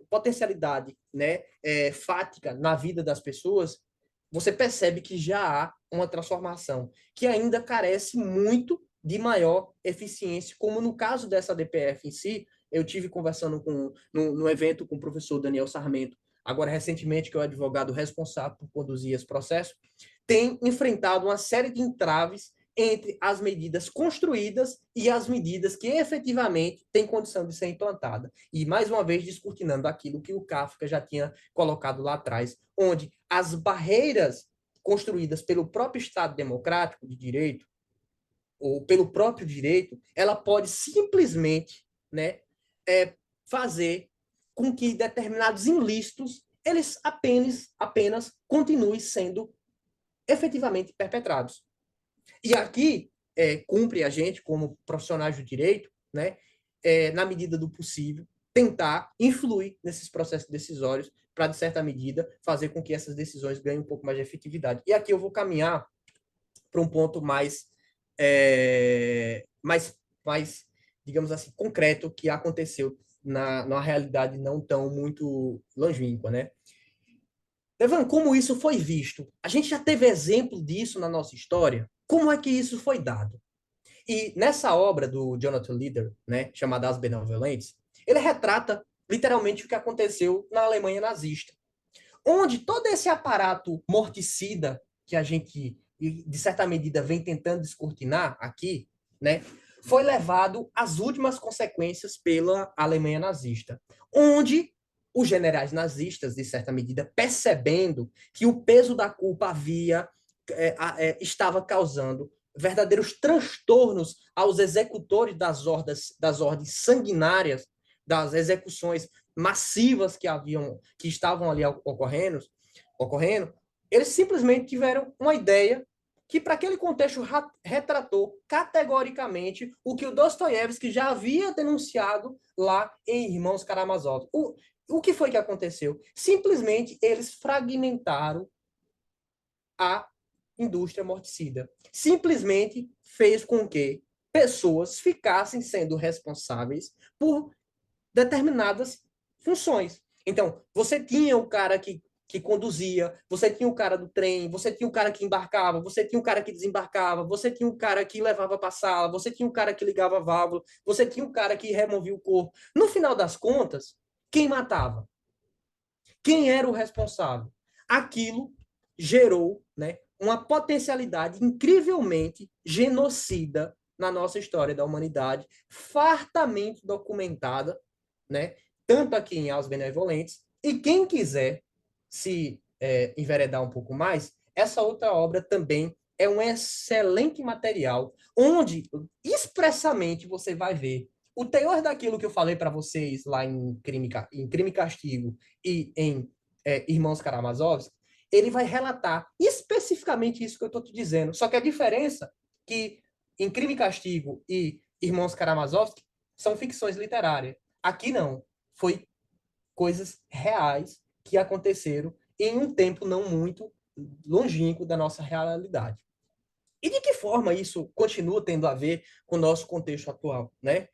potencialidade, né, fática na vida das pessoas, você percebe que já há uma transformação que ainda carece muito de maior eficiência, como no caso dessa DPF em si. Eu tive conversando no evento com o professor Daniel Sarmento, agora recentemente, que é o advogado responsável por conduzir esse processo, tem enfrentado uma série de entraves entre as medidas construídas e as medidas que efetivamente têm condição de ser implantada. E, mais uma vez, descortinando aquilo que o Kafka já tinha colocado lá atrás, onde as barreiras construídas pelo próprio Estado democrático de direito, ou pelo próprio direito, ela pode simplesmente, né, fazer com que determinados ilícitos eles apenas continuem sendo efetivamente perpetrados. E aqui cumpre a gente, como profissionais do direito, né, na medida do possível, tentar influir nesses processos decisórios para, de certa medida, fazer com que essas decisões ganhem um pouco mais de efetividade. E aqui eu vou caminhar para um ponto mais, digamos assim, concreto que aconteceu na realidade não tão muito longínqua, né? Evan, como isso foi visto? A gente já teve exemplo disso na nossa história? Como é que isso foi dado? E nessa obra do Jonathan Lieder, né, chamada As Benevolentes, ele retrata literalmente o que aconteceu na Alemanha nazista, onde todo esse aparato morticida que a gente, de certa medida, vem tentando descortinar aqui, né, foi levado às últimas consequências pela Alemanha nazista, onde os generais nazistas, de certa medida, percebendo que o peso da culpa estava causando verdadeiros transtornos aos executores das ordens sanguinárias, das execuções massivas que estavam ali ocorrendo, eles simplesmente tiveram uma ideia que, para aquele contexto, retratou categoricamente o que o Dostoiévski já havia denunciado lá em Irmãos Karamazov. O que foi que aconteceu? Simplesmente eles fragmentaram a indústria morticida. Simplesmente fez com que pessoas ficassem sendo responsáveis por determinadas funções. Então, você tinha o cara que conduzia, você tinha o cara do trem, você tinha o cara que embarcava, você tinha o cara que desembarcava, você tinha o cara que levava para a sala, você tinha o cara que ligava a válvula, você tinha o cara que removia o corpo. No final das contas, quem matava? Quem era o responsável? Aquilo gerou, né, uma potencialidade incrivelmente genocida na nossa história da humanidade, fartamente documentada, né, tanto aqui em Aos Benevolentes, e quem quiser se enveredar um pouco mais, essa outra obra também é um excelente material, onde expressamente você vai ver o teor daquilo que eu falei para vocês lá em Crime e Castigo e em Irmãos Karamazov, ele vai relatar especificamente isso que eu estou te dizendo. Só que a diferença é que em Crime e Castigo e Irmãos Karamazov são ficções literárias. Aqui não. Foi coisas reais que aconteceram em um tempo não muito longínquo da nossa realidade. E de que forma isso continua tendo a ver com o nosso contexto atual, né?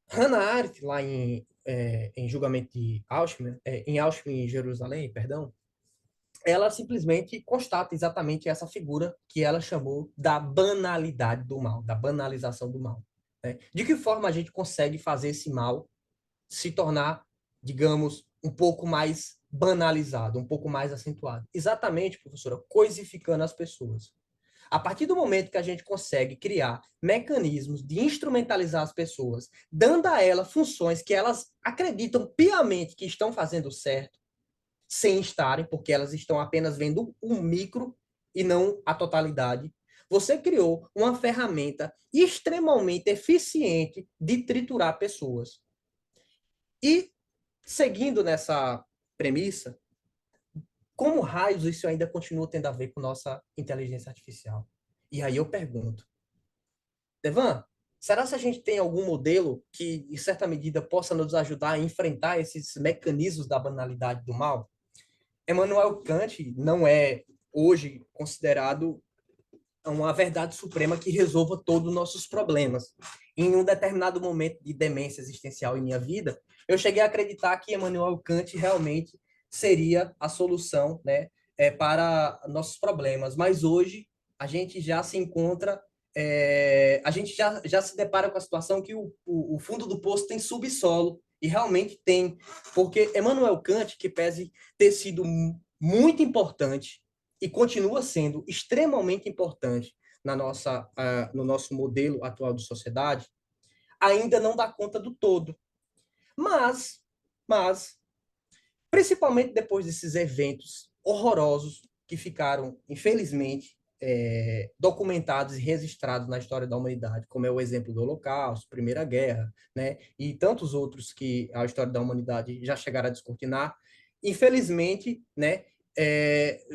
Hannah Arendt, lá em Julgamento de Auschwitz, em Auschwitz, em Jerusalém, perdão, ela simplesmente constata exatamente essa figura que ela chamou da banalidade do mal, da banalização do mal. Né? De que forma a gente consegue fazer esse mal se tornar, digamos, um pouco mais banalizado, um pouco mais acentuado? Exatamente, professora, coisificando as pessoas. A partir do momento que a gente consegue criar mecanismos de instrumentalizar as pessoas, dando a elas funções que elas acreditam piamente que estão fazendo certo, sem estarem, porque elas estão apenas vendo um micro e não a totalidade, você criou uma ferramenta extremamente eficiente de triturar pessoas. E, seguindo nessa premissa, como raios isso ainda continua tendo a ver com nossa inteligência artificial? E aí eu pergunto, Devan, será que a gente tem algum modelo que, em certa medida, possa nos ajudar a enfrentar esses mecanismos da banalidade do mal? Emmanuel Kant não é, hoje, considerado uma verdade suprema que resolva todos os nossos problemas. Em um determinado momento de demência existencial em minha vida, eu cheguei a acreditar que Emmanuel Kant realmente seria a solução, né, para nossos problemas. Mas hoje a gente já se encontra, a gente já se depara com a situação que o fundo do poço tem subsolo, e realmente tem, porque Emmanuel Kant, que pese ter sido muito importante e continua sendo extremamente importante no nosso modelo atual de sociedade, ainda não dá conta do todo. Mas, principalmente depois desses eventos horrorosos que ficaram, infelizmente, documentados e registrados na história da humanidade, como é o exemplo do Holocausto, Primeira Guerra, né, e tantos outros que a história da humanidade já chegaram a descortinar, infelizmente, né,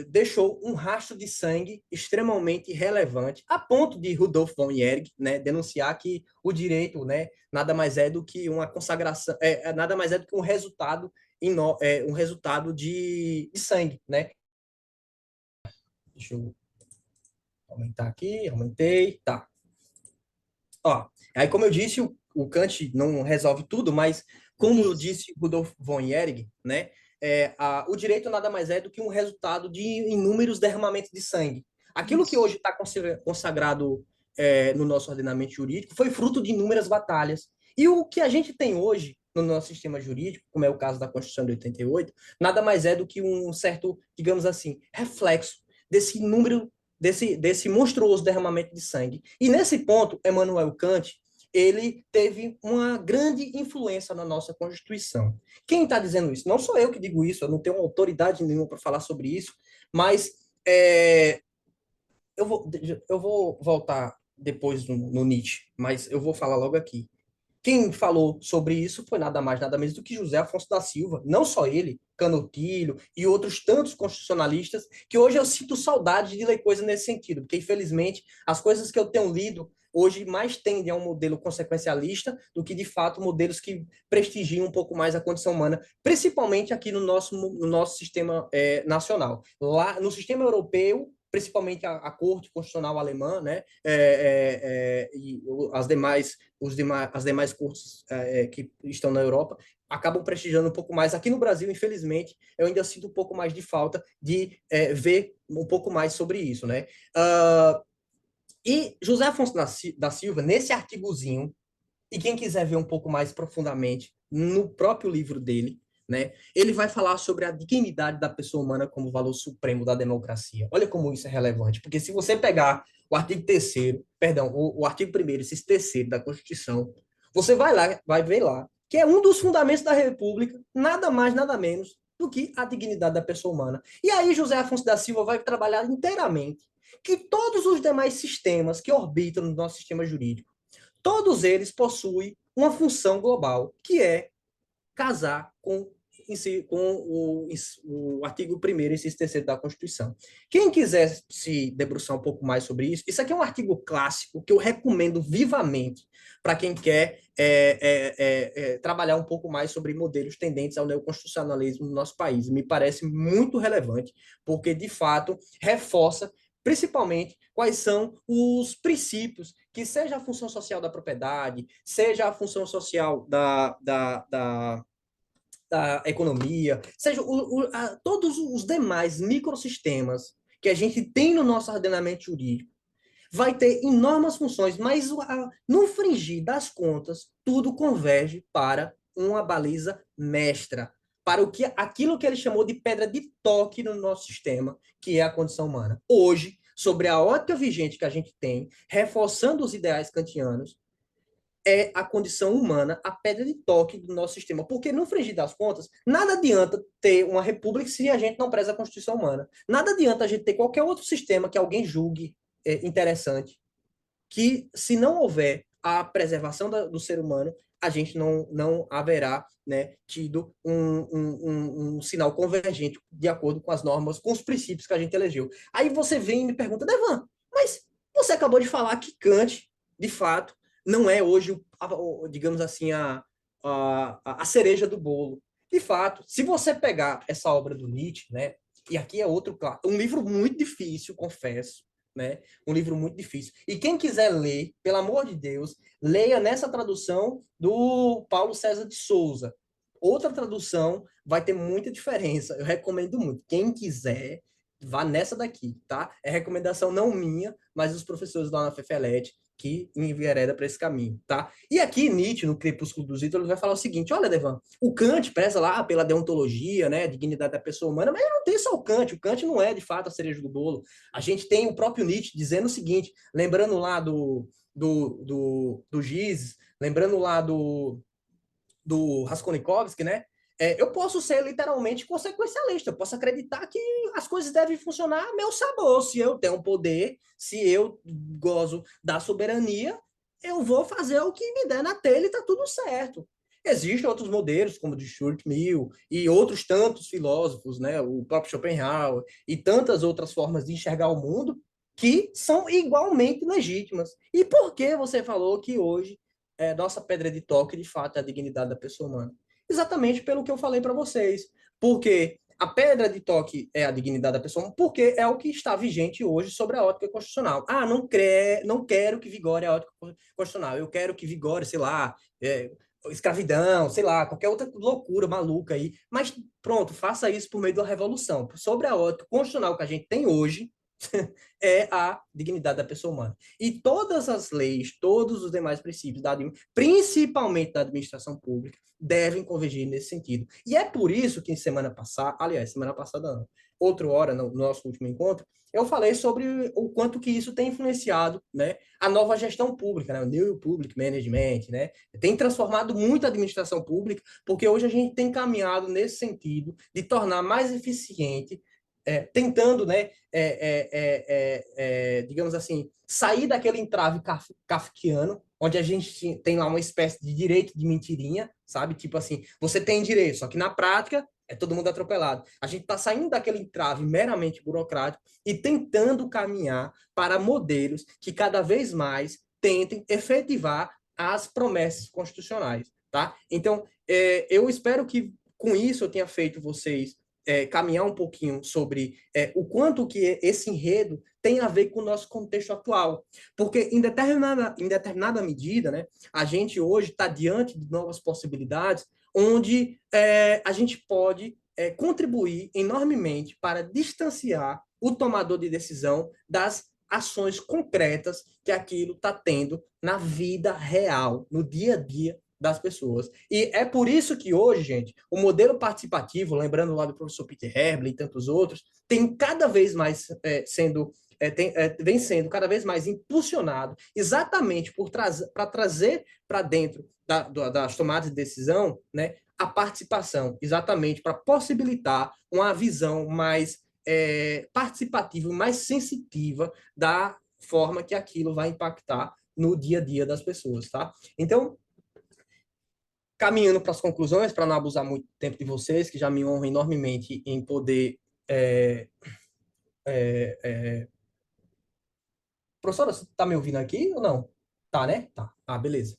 deixou um rastro de sangue extremamente relevante, a ponto de Rudolf von Ehring, né, denunciar que o direito, né, nada mais é do que uma consagração, nada mais é do que um resultado, um resultado de sangue, né? Deixa eu aumentar aqui, aumentei, tá. Ó, aí como eu disse, o Kant não resolve tudo, mas como eu disse Rudolf von Ehring, né, o direito nada mais é do que um resultado de inúmeros derramamentos de sangue. Aquilo que hoje está consagrado no nosso ordenamento jurídico foi fruto de inúmeras batalhas. E o que a gente tem hoje no nosso sistema jurídico, como é o caso da Constituição de 88, nada mais é do que um certo, digamos assim, reflexo desse número desse monstruoso derramamento de sangue. E nesse ponto, Emmanuel Kant, ele teve uma grande influência na nossa Constituição. Quem está dizendo isso? Não sou eu que digo isso, eu não tenho autoridade nenhuma para falar sobre isso, mas eu vou voltar depois no Nietzsche, mas eu vou falar logo aqui. Quem falou sobre isso foi nada mais, nada menos do que José Afonso da Silva. Não só ele, Canutilho e outros tantos constitucionalistas, que hoje eu sinto saudade de ler coisas nesse sentido, porque infelizmente as coisas que eu tenho lido hoje mais tendem a um modelo consequencialista do que de fato modelos que prestigiam um pouco mais a condição humana, principalmente aqui no nosso sistema nacional. Lá no sistema europeu, principalmente a Corte Constitucional Alemã, né, e as demais cortes que estão na Europa, acabam prestigiando um pouco mais. Aqui no Brasil, infelizmente, eu ainda sinto um pouco mais de falta de ver um pouco mais sobre isso, né? E José Afonso da Silva, nesse artigozinho, e quem quiser ver um pouco mais profundamente no próprio livro dele, né, ele vai falar sobre a dignidade da pessoa humana como valor supremo da democracia. Olha como isso é relevante, porque se você pegar o artigo 3º, perdão, o artigo 1º, esse terceiro da Constituição, você vai ver lá que é um dos fundamentos da República, nada mais, nada menos do que a dignidade da pessoa humana. E aí José Afonso da Silva vai trabalhar inteiramente que todos os demais sistemas que orbitam no nosso sistema jurídico, todos eles possuem uma função global, que é casar com o artigo 1º, inciso 3º da Constituição. Quem quiser se debruçar um pouco mais sobre isso aqui é um artigo clássico que eu recomendo vivamente para quem quer trabalhar um pouco mais sobre modelos tendentes ao neoconstitucionalismo no nosso país. Me parece muito relevante, porque, de fato, reforça principalmente quais são os princípios que seja a função social da propriedade, seja a função social da economia, seja todos os demais microsistemas que a gente tem no nosso ordenamento jurídico, vai ter enormes funções, mas no fringir das contas, tudo converge para uma baliza mestra, para aquilo que ele chamou de pedra de toque no nosso sistema, que é a condição humana. Hoje, sobre a ótica vigente que a gente tem, reforçando os ideais kantianos, é a condição humana, a pedra de toque do nosso sistema. Porque, no frigir das contas, nada adianta ter uma república se a gente não preza a Constituição humana. Nada adianta a gente ter qualquer outro sistema que alguém julgue interessante, que se não houver a preservação do ser humano, a gente não haverá, né, tido um sinal convergente de acordo com as normas, com os princípios que a gente elegeu. Aí você vem e me pergunta, Devan, mas você acabou de falar que Kant, de fato, não é hoje, digamos assim, a cereja do bolo. De fato, se você pegar essa obra do Nietzsche, né, e aqui é outro, um livro muito difícil, confesso, né? Um livro muito difícil. E quem quiser ler, pelo amor de Deus, leia nessa tradução do Paulo César de Souza. Outra tradução vai ter muita diferença. Eu recomendo muito. Quem quiser, vá nessa daqui, tá? É recomendação não minha, mas dos professores lá na FEFELET, que envereda para esse caminho, tá? E aqui, Nietzsche, no Crepúsculo dos Ídolos, vai falar o seguinte, olha, Devan, o Kant preza lá pela deontologia, né, dignidade da pessoa humana, mas não tem só o Kant não é, de fato, a cereja do bolo. A gente tem o próprio Nietzsche dizendo o seguinte, lembrando lá do Giz, lembrando lá do Raskolnikovsky, né? Eu posso ser literalmente consequencialista, eu posso acreditar que as coisas devem funcionar a meu sabor. Se eu tenho poder, se eu gozo da soberania, eu vou fazer o que me der na telha e tá tudo certo. Existem outros modelos, como o de Stuart Mill e outros tantos filósofos, né? O próprio Schopenhauer e tantas outras formas de enxergar o mundo que são igualmente legítimas. E por que você falou que hoje nossa pedra de toque, de fato, é a dignidade da pessoa humana? Exatamente pelo que eu falei para vocês. Porque a pedra de toque é a dignidade da pessoa, porque é o que está vigente hoje sobre a ótica constitucional. Ah, não quero que vigore a ótica constitucional, eu quero que vigore, sei lá, escravidão, sei lá, qualquer outra loucura maluca aí. Mas pronto, faça isso por meio da revolução. Sobre a ótica constitucional que a gente tem hoje, é a dignidade da pessoa humana. E todas as leis, todos os demais princípios, principalmente da administração pública, devem convergir nesse sentido. E é por isso que semana passada não, outra hora, no nosso último encontro, eu falei sobre o quanto que isso tem influenciado, né, a nova gestão pública, né, o New Public Management, né, tem transformado muito a administração pública, porque hoje a gente tem caminhado nesse sentido de tornar mais eficiente, tentando, né, digamos assim, sair daquele entrave kafkiano, onde a gente tem lá uma espécie de direito de mentirinha, sabe? Tipo assim, você tem direito, só que na prática é todo mundo atropelado. A gente está saindo daquele entrave meramente burocrático e tentando caminhar para modelos que cada vez mais tentem efetivar as promessas constitucionais, tá? Então, eu espero que com isso eu tenha feito vocês caminhar um pouquinho sobre o quanto que esse enredo tem a ver com o nosso contexto atual. Porque, em determinada medida, né, a gente hoje está diante de novas possibilidades onde a gente pode contribuir enormemente para distanciar o tomador de decisão das ações concretas que aquilo está tendo na vida real, no dia a dia das pessoas. E é por isso que hoje, gente, o modelo participativo, lembrando lá do professor Peter Herbler e tantos outros, tem cada vez mais vem sendo cada vez mais impulsionado exatamente para trazer para dentro das tomadas de decisão, né, a participação, exatamente para possibilitar uma visão mais participativa, mais sensitiva da forma que aquilo vai impactar no dia a dia das pessoas, tá? Então, caminhando para as conclusões, para não abusar muito do tempo de vocês, que já me honram enormemente em poder. Professora, você está me ouvindo aqui ou não? Tá, né? Tá. Ah, beleza.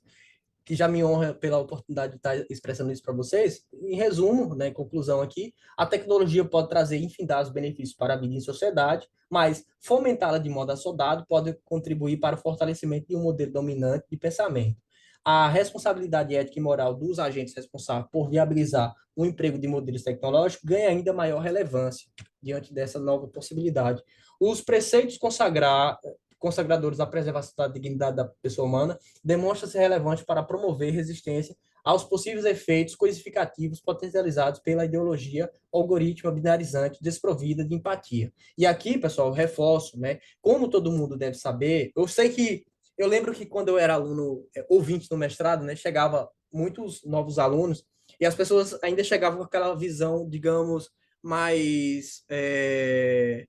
Que já me honra pela oportunidade de estar expressando isso para vocês. Em resumo, né, em conclusão aqui, a tecnologia pode trazer infindáveis benefícios para a vida em sociedade, mas fomentá-la de modo assodado pode contribuir para o fortalecimento de um modelo dominante de pensamento. A responsabilidade ética e moral dos agentes responsáveis por viabilizar o emprego de modelos tecnológicos ganha ainda maior relevância diante dessa nova possibilidade. Os preceitos consagradores da preservação da dignidade da pessoa humana demonstra ser relevante para promover resistência aos possíveis efeitos coisificativos potencializados pela ideologia algoritmo binarizante desprovida de empatia. E aqui, pessoal, eu reforço, né? Como todo mundo deve saber, eu lembro que quando eu era aluno ouvinte no mestrado, né, chegava muitos novos alunos e as pessoas ainda chegavam com aquela visão, digamos, mais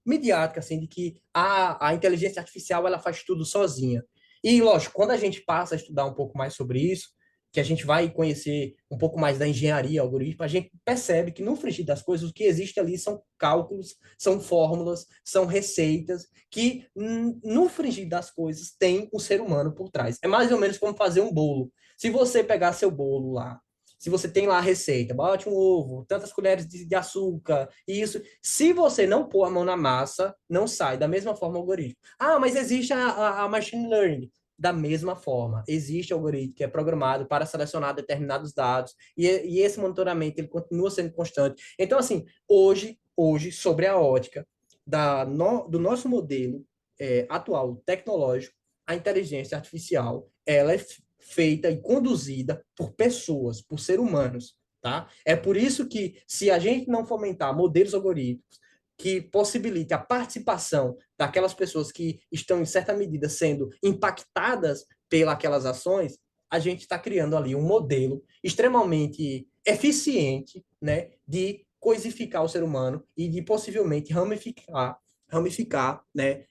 midiática, assim, de que a inteligência artificial ela faz tudo sozinha. E, lógico, quando a gente passa a estudar um pouco mais sobre isso, que a gente vai conhecer um pouco mais da engenharia, algoritmo, a gente percebe que no frigir das coisas, o que existe ali são cálculos, são fórmulas, são receitas, que no frigir das coisas tem o ser humano por trás. É mais ou menos como fazer um bolo. Se você pegar seu bolo lá, se você tem lá a receita, bate um ovo, tantas colheres de açúcar, e isso. Se você não pôr a mão na massa, não sai. Da mesma forma o algoritmo. Ah, mas existe a machine learning. Da mesma forma, existe algoritmo que é programado para selecionar determinados dados e esse monitoramento ele continua sendo constante. Então, assim, hoje sobre a ótica do nosso modelo atual tecnológico, a inteligência artificial, ela é feita e conduzida por pessoas, por seres humanos, tá? É por isso que, se a gente não fomentar modelos algorítmicos que possibilite a participação daquelas pessoas que estão, em certa medida, sendo impactadas pelas ações, a gente está criando ali um modelo extremamente eficiente, né, de coisificar o ser humano e de possivelmente ramificar, né,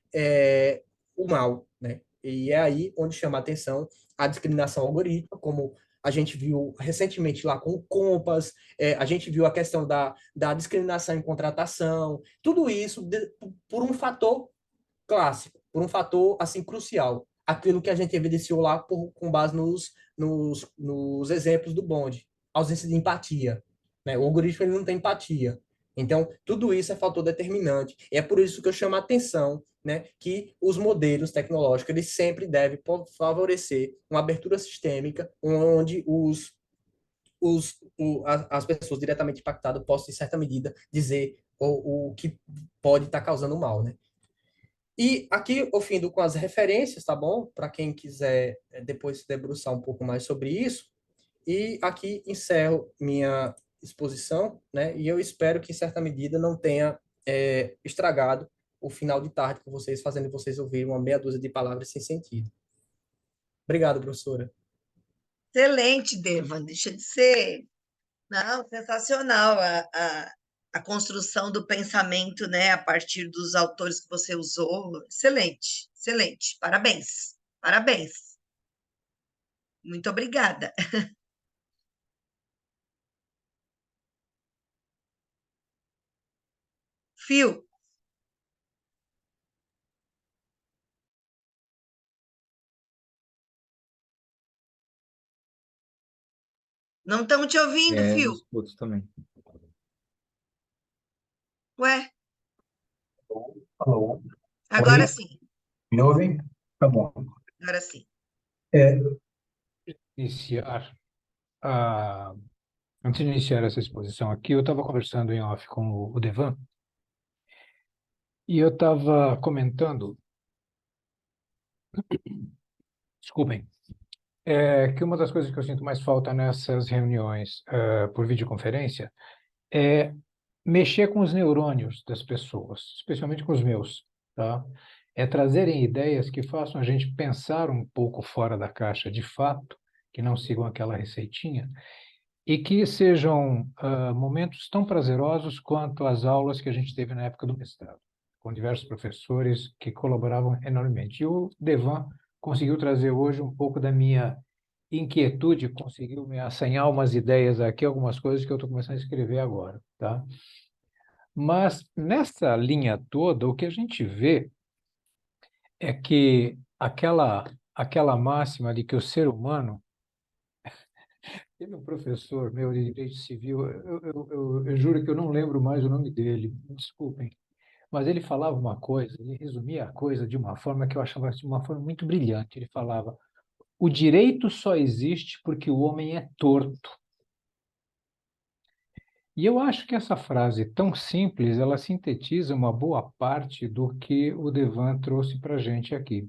o mal, né? E é aí onde chama a atenção a discriminação algorítmica, como a gente viu recentemente lá com o Compass, a gente viu a questão da discriminação em contratação, tudo isso por um fator clássico, por um fator assim crucial, aquilo que a gente evidenciou lá com base nos exemplos do bonde, ausência de empatia, né? O algoritmo ele não tem empatia. Então, tudo isso é fator determinante. E é por isso que eu chamo a atenção, né, que os modelos tecnológicos eles sempre devem favorecer uma abertura sistêmica onde as pessoas diretamente impactadas possam, em certa medida, dizer o que pode estar causando mal, né? E aqui eu findo com as referências, tá bom? Para quem quiser depois se debruçar um pouco mais sobre isso. E aqui encerro minha exposição, né? E eu espero que, em certa medida, não tenha estragado o final de tarde com vocês, fazendo vocês ouvirem uma meia dúzia de palavras sem sentido. Obrigado, professora. Excelente, Devan. Deixa de ser. Não, sensacional a construção do pensamento, né, a partir dos autores que você usou. Excelente, excelente. Parabéns, parabéns. Muito obrigada. Fio, não estamos te ouvindo, Fio. Escuto também. Ué, Alô? agora Oi? sim, Me ouvem? Tá bom. agora sim. É, iniciar a... Antes de iniciar essa exposição aqui, eu estava conversando em off com o Devan e eu estava comentando, desculpem, que uma das coisas que eu sinto mais falta nessas reuniões por videoconferência é mexer com os neurônios das pessoas, especialmente com os meus, tá? É trazerem ideias que façam a gente pensar um pouco fora da caixa de fato, que não sigam aquela receitinha, e que sejam momentos tão prazerosos quanto as aulas que a gente teve na época do mestrado, com diversos professores que colaboravam enormemente. E o Devan conseguiu trazer hoje um pouco da minha inquietude, conseguiu me assanhar umas ideias aqui, algumas coisas que eu estou começando a escrever agora, tá? Mas nessa linha toda, o que a gente vê é que aquela máxima de que o ser humano. Teve um professor meu de direito civil, eu juro que eu não lembro mais o nome dele, me desculpem, mas ele falava uma coisa, ele resumia a coisa de uma forma que eu achava de uma forma muito brilhante. Ele falava: o direito só existe porque o homem é torto. E eu acho que essa frase tão simples, ela sintetiza uma boa parte do que o Devan trouxe para a gente aqui.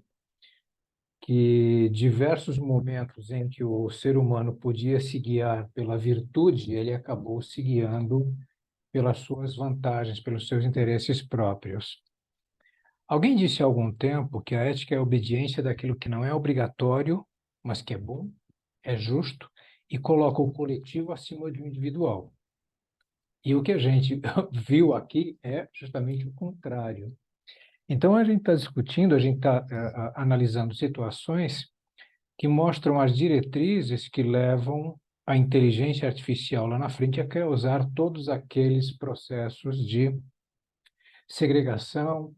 Que diversos momentos em que o ser humano podia se guiar pela virtude, ele acabou se guiando pelas suas vantagens, pelos seus interesses próprios. Alguém disse há algum tempo que a ética é a obediência daquilo que não é obrigatório, mas que é bom, é justo e coloca o coletivo acima do individual. E o que a gente viu aqui é justamente o contrário. Então, a gente está discutindo, a gente está analisando situações que mostram as diretrizes que levam a inteligência artificial lá na frente a causar todos aqueles processos de segregação,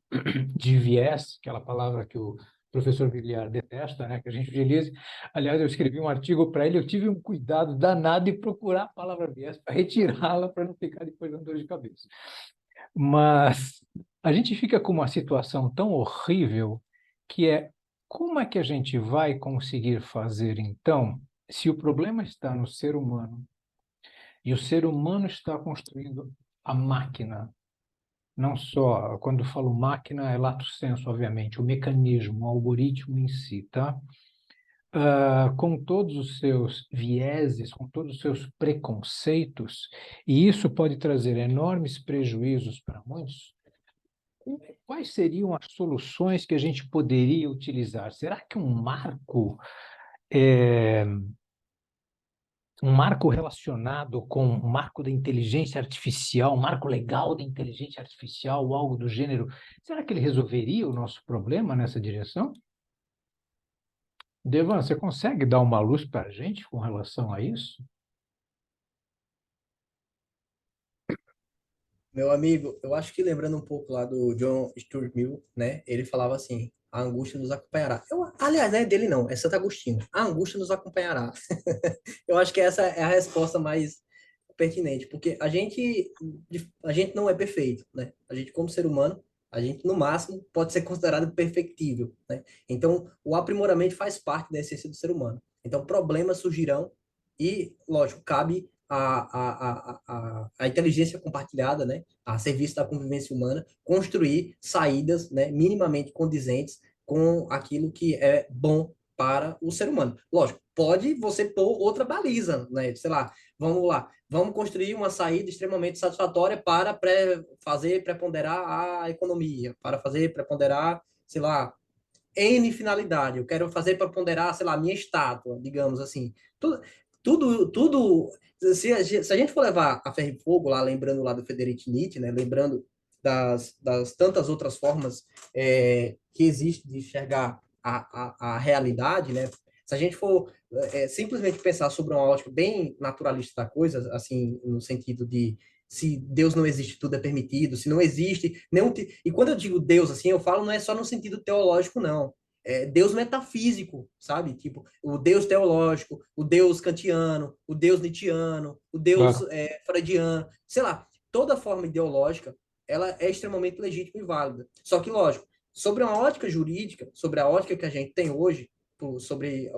de viés, aquela palavra que o professor Villar detesta, né, que a gente utiliza. Aliás, eu escrevi um artigo para ele, eu tive um cuidado danado de procurar a palavra viés para retirá-la, para não ficar depois dando dor de cabeça. Mas a gente fica com uma situação tão horrível que é como é que a gente vai conseguir fazer, então, se o problema está no ser humano e o ser humano está construindo a máquina, não só, quando eu falo máquina, é lato sensu, obviamente, o mecanismo, o algoritmo em si, tá? Com todos os seus vieses, com todos os seus preconceitos, e isso pode trazer enormes prejuízos para muitos. Quais seriam as soluções que a gente poderia utilizar? Será que é, um marco relacionado com um marco da inteligência artificial, um marco legal da inteligência artificial, ou algo do gênero, será que ele resolveria o nosso problema nessa direção? Devan, você consegue dar uma luz para a gente com relação a isso? Meu amigo, eu acho que lembrando um pouco lá do John Stuart Mill, né? Ele falava assim: a angústia nos acompanhará. Aliás, não é dele não, é Santo Agostinho. A angústia nos acompanhará. Eu acho que essa é a resposta mais pertinente, porque a gente não é perfeito, né? A gente, como ser humano, a gente, no máximo, pode ser considerado perfectível, né? Então, o aprimoramento faz parte da essência do ser humano. Então, problemas surgirão e, lógico, cabe a inteligência compartilhada, né? A serviço da convivência humana, construir saídas, né, minimamente condizentes com aquilo que é bom para o ser humano. Lógico, pode você pôr outra baliza, né? Sei lá, vamos lá, vamos construir uma saída extremamente satisfatória para fazer preponderar a economia, para fazer preponderar, sei lá, N finalidade. Eu quero fazer preponderar, sei lá, a minha estátua, digamos assim. Tudo se a gente for levar a ferro e fogo lá, lembrando lá do Friedrich Nietzsche, né? Lembrando das tantas outras formas que existe de enxergar a realidade, né? Se a gente for simplesmente pensar sobre uma ótica bem naturalista da coisa, assim, no sentido de se Deus não existe, tudo é permitido, se não existe nenhum. E quando eu digo Deus, assim, eu falo não é só no sentido teológico, não. É Deus metafísico, sabe? Tipo, o Deus teológico, o Deus kantiano, o Deus nietzschiano, o Deus Claro. freudiano, sei lá, toda forma ideológica, ela é extremamente legítima e válida. Só que, lógico, sobre uma ótica jurídica, sobre a ótica que a gente tem hoje, sobre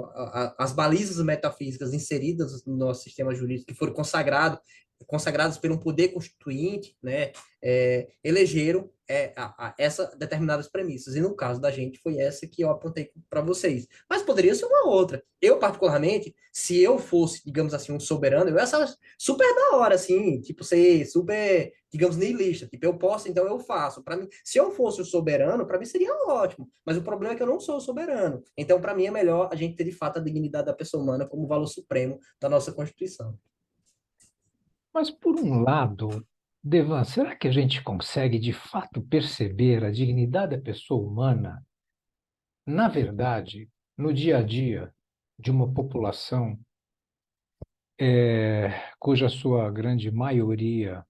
as balizas metafísicas inseridas no nosso sistema jurídico, que foram consagrados por um poder constituinte, né, elegeram essas determinadas premissas. E no caso da gente, foi essa que eu apontei para vocês. Mas poderia ser uma outra. Eu, particularmente, se eu fosse, digamos assim, um soberano, eu ia achar super da hora, assim, tipo, ser super, digamos, niilista. Tipo, eu posso, então eu faço. Para mim, se eu fosse o soberano, para mim seria ótimo. Mas o problema é que eu não sou o soberano. Então, para mim, é melhor a gente ter, de fato, a dignidade da pessoa humana como valor supremo da nossa Constituição. Mas, por um lado, Devan, será que a gente consegue de fato perceber a dignidade da pessoa humana, na verdade, no dia a dia de uma população cuja sua grande maioria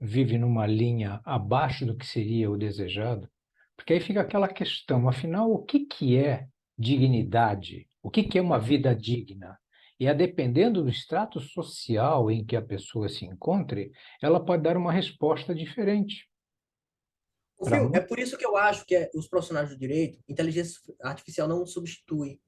vive numa linha abaixo do que seria o desejado? Porque aí fica aquela questão, afinal, o que que é dignidade? O que que é uma vida digna? E a dependendo do extrato social em que a pessoa se encontre, ela pode dar uma resposta diferente. O Para fio, é muitos, por isso que eu acho que os profissionais do direito, inteligência artificial não substitui.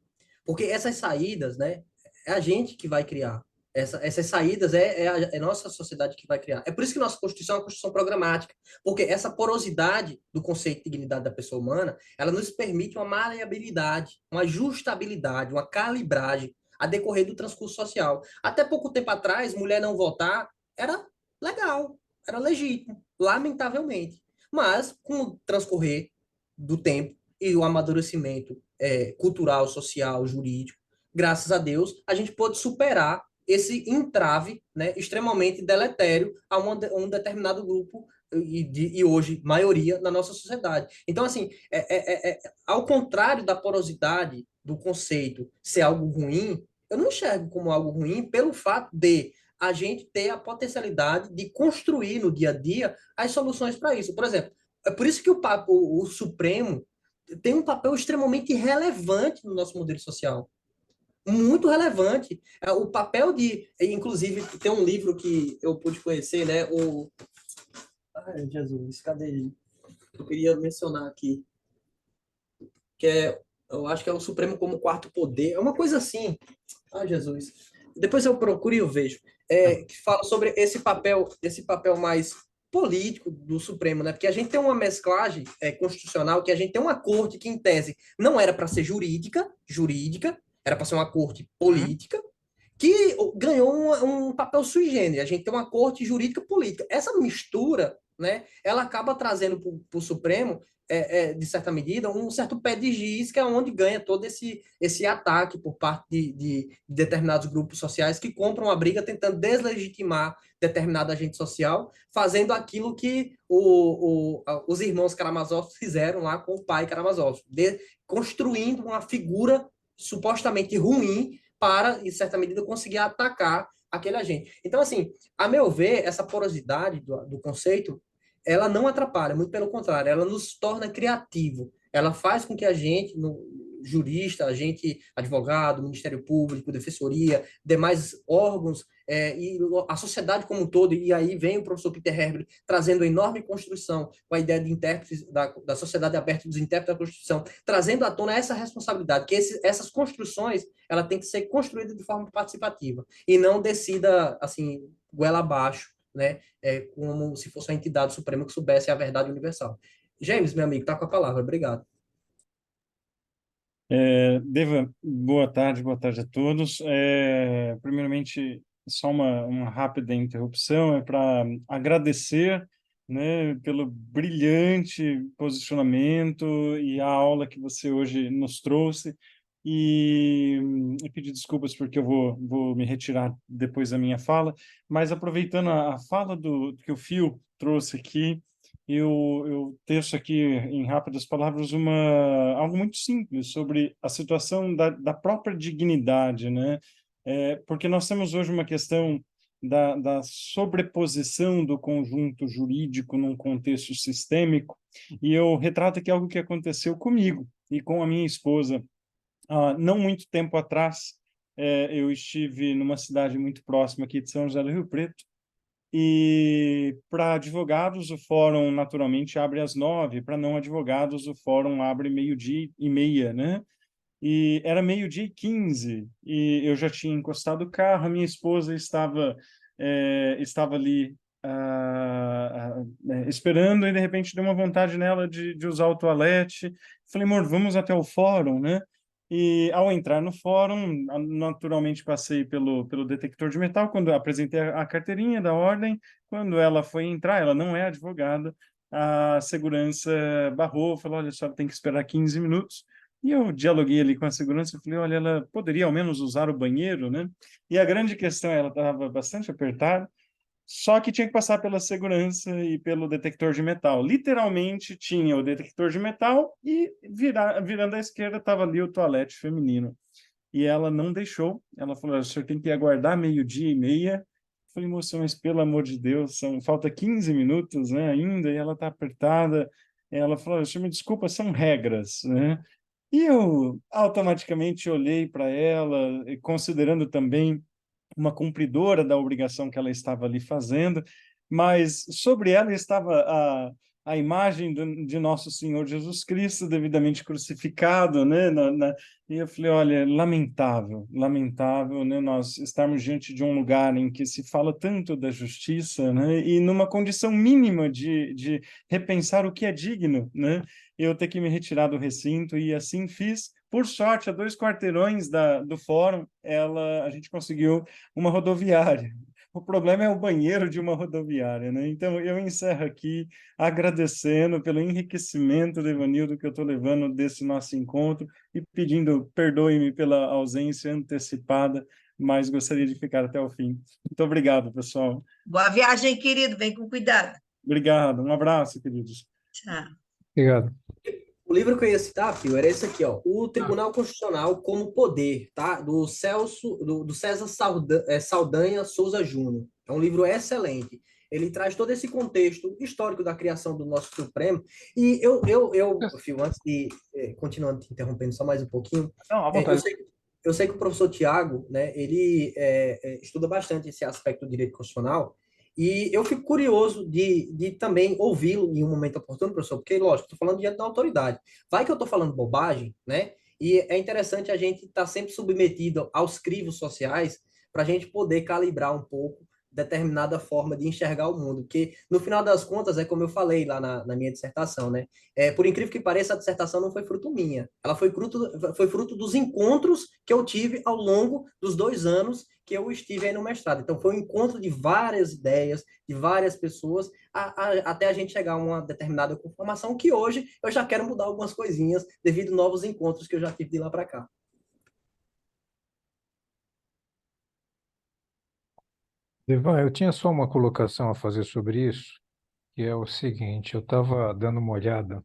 Porque essas saídas, né, é a gente que vai criar. Essas saídas é a nossa sociedade que vai criar. É por isso que nossa Constituição é uma Constituição programática. Porque essa porosidade do conceito de dignidade da pessoa humana, ela nos permite uma maleabilidade, uma ajustabilidade, uma calibragem a decorrer do transcurso social. Até pouco tempo atrás, mulher não votar era legal, era legítimo, lamentavelmente. Mas, com o transcorrer do tempo e o amadurecimento cultural, social, jurídico, graças a Deus, a gente pôde superar esse entrave, né, extremamente deletério a um determinado grupo e hoje maioria na nossa sociedade. Então, assim, ao contrário da porosidade do conceito ser algo ruim, eu não enxergo como algo ruim pelo fato de a gente ter a potencialidade de construir no dia a dia as soluções para isso. Por exemplo, é por isso que o Supremo tem um papel extremamente relevante no nosso modelo social. Muito relevante. O papel inclusive, tem um livro que eu pude conhecer, né? Ai, Jesus, cadê ele? Eu queria mencionar aqui, que eu acho que é o Supremo como quarto poder, é uma coisa assim. Ai, Jesus. Depois eu procuro e eu vejo. Que fala sobre esse papel mais político do Supremo, né? Porque a gente tem uma mesclagem constitucional, que a gente tem uma corte que, em tese, não era para ser jurídica, era para ser uma corte política, que ganhou um papel sui generis. A gente tem uma corte jurídica política. Essa mistura, né, ela acaba trazendo para o Supremo, de certa medida, um certo pé de giz, que é onde ganha todo esse ataque por parte de determinados grupos sociais que compram a briga tentando deslegitimar determinado agente social, fazendo aquilo que os irmãos Karamazov fizeram lá com o pai Karamazov, construindo uma figura supostamente ruim para, em certa medida, conseguir atacar aquele agente. Então, assim, a meu ver, essa porosidade do conceito, ela não atrapalha, muito pelo contrário, ela nos torna criativo. Ela faz com que a gente, jurista, a gente, advogado, Ministério Público, Defensoria, demais órgãos, e a sociedade como um todo, e aí vem o professor Peter Herbert trazendo a enorme construção, com a ideia de intérpretes, da sociedade aberta dos intérpretes da Constituição, trazendo à tona essa responsabilidade, que essas construções, ela tem que ser construída de forma participativa, e não descida, assim, goela abaixo, né, como se fosse uma entidade suprema que soubesse a verdade universal. James, meu amigo, tá com a palavra, obrigado. Deva, boa tarde a todos. Primeiramente, só uma rápida interrupção, para agradecer, né, pelo brilhante posicionamento e a aula que você hoje nos trouxe, e pedir desculpas porque eu vou me retirar depois da minha fala, mas aproveitando a fala que o Phil trouxe aqui, eu teço aqui, em rápidas palavras, algo muito simples sobre a situação da própria dignidade, né? Porque nós temos hoje uma questão da sobreposição do conjunto jurídico num contexto sistêmico, e eu retrato aqui algo que aconteceu comigo e com a minha esposa. Não muito tempo atrás, eu estive numa cidade muito próxima aqui de São José do Rio Preto, e para advogados o fórum naturalmente abre às 9h, para não advogados o fórum abre 12h30, né? E era 12h15 e eu já tinha encostado o carro, a minha esposa estava ali esperando, e de repente deu uma vontade nela de usar o toalete. Falei, amor, vamos até o fórum, né? E ao entrar no fórum, naturalmente passei pelo detector de metal, quando eu apresentei a carteirinha da ordem. Quando ela foi entrar, ela não é advogada, a segurança barrou, falou, olha, a senhora tem que esperar 15 minutos. E eu dialoguei ali com a segurança e falei, olha, ela poderia ao menos usar o banheiro, né? E a grande questão, ela estava bastante apertada, só que tinha que passar pela segurança e pelo detector de metal. Literalmente tinha o detector de metal e virando à esquerda estava ali o toalete feminino. E ela não deixou. Ela falou, o senhor tem que aguardar 12h30. Eu falei, moça, mas pelo amor de Deus, falta 15 minutos, né, ainda, e ela está apertada. Ela falou, o senhor me desculpa, são regras, né? E eu automaticamente olhei para ela, considerando também uma cumpridora da obrigação que ela estava ali fazendo, mas sobre ela estava a imagem de nosso Senhor Jesus Cristo devidamente crucificado, né? E eu falei, olha, lamentável, né? Nós estarmos diante de um lugar em que se fala tanto da justiça, né? E numa condição mínima de repensar o que é digno, né? Eu ter que me retirar do recinto, e assim fiz. Por sorte, a 2 quarteirões do fórum, a gente conseguiu uma rodoviária. O problema é o banheiro de uma rodoviária, né? Então, eu encerro aqui agradecendo pelo enriquecimento, Devanildo, que eu estou levando desse nosso encontro, e pedindo perdoe-me pela ausência antecipada, mas gostaria de ficar até o fim. Muito obrigado, pessoal. Boa viagem, querido. Vem com cuidado. Obrigado. Um abraço, queridos. Tchau. Obrigado. O livro que eu ia citar, Fio, era esse aqui, ó, O Tribunal Constitucional como Poder, tá? Do César Saldanha Souza Júnior. É um livro excelente. Ele traz todo esse contexto histórico da criação do nosso Supremo. E Fio, antes de continuando te interrompendo só mais um pouquinho, Não, à vontade. eu sei que o professor Tiago, né, ele estuda bastante esse aspecto do direito constitucional, e eu fico curioso de também ouvi-lo em um momento oportuno, professor, porque, lógico, estou falando diante da autoridade. Vai que eu estou falando bobagem, né? E é interessante a gente estar sempre submetido aos crivos sociais para a gente poder calibrar um pouco determinada forma de enxergar o mundo, porque no final das contas, é como eu falei lá na minha dissertação, né? Por incrível que pareça, a dissertação não foi fruto minha, ela foi fruto dos encontros que eu tive ao longo dos 2 anos que eu estive aí no mestrado. Então, foi um encontro de várias ideias, de várias pessoas, até a gente chegar a uma determinada conformação que hoje eu já quero mudar algumas coisinhas devido a novos encontros que eu já tive de lá para cá. Ivan, eu tinha só uma colocação a fazer sobre isso, que é o seguinte: eu estava dando uma olhada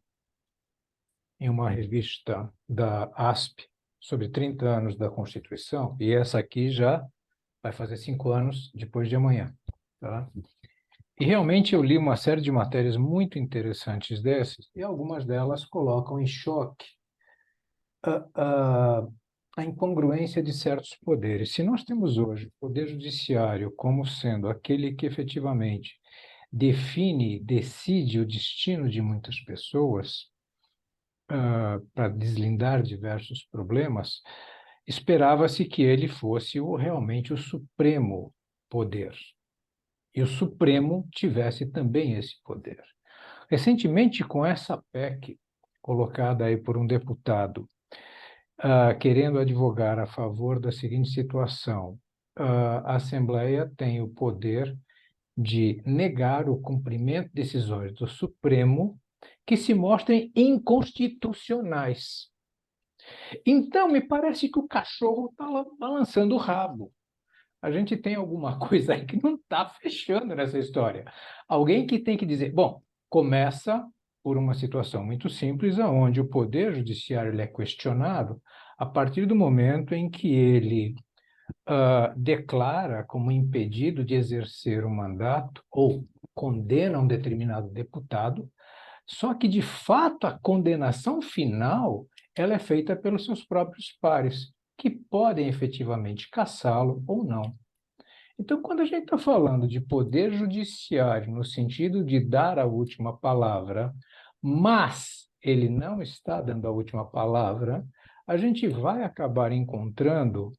em uma revista da ASP sobre 30 anos da Constituição, e essa aqui já vai fazer 5 anos depois de amanhã, tá? E realmente eu li uma série de matérias muito interessantes dessas, e algumas delas colocam em choque a, a incongruência de certos poderes. Se nós temos hoje o Poder Judiciário como sendo aquele que efetivamente define, decide o destino de muitas pessoas, para deslindar diversos problemas, esperava-se que ele fosse realmente o supremo poder. E o Supremo tivesse também esse poder. Recentemente, com essa PEC colocada aí por um deputado, querendo advogar a favor da seguinte situação: a Assembleia tem o poder de negar o cumprimento de decisões do Supremo que se mostrem inconstitucionais. Então, me parece que o cachorro está balançando o rabo. A gente tem alguma coisa aí que não está fechando nessa história. Alguém que tem que dizer, bom, começa por uma situação muito simples, onde o Poder Judiciário ele é questionado a partir do momento em que ele declara como impedido de exercer o mandato ou condena um determinado deputado, só que, de fato, a condenação final ela é feita pelos seus próprios pares, que podem efetivamente cassá-lo ou não. Então, quando a gente está falando de poder judiciário no sentido de dar a última palavra, mas ele não está dando a última palavra, a gente vai acabar encontrando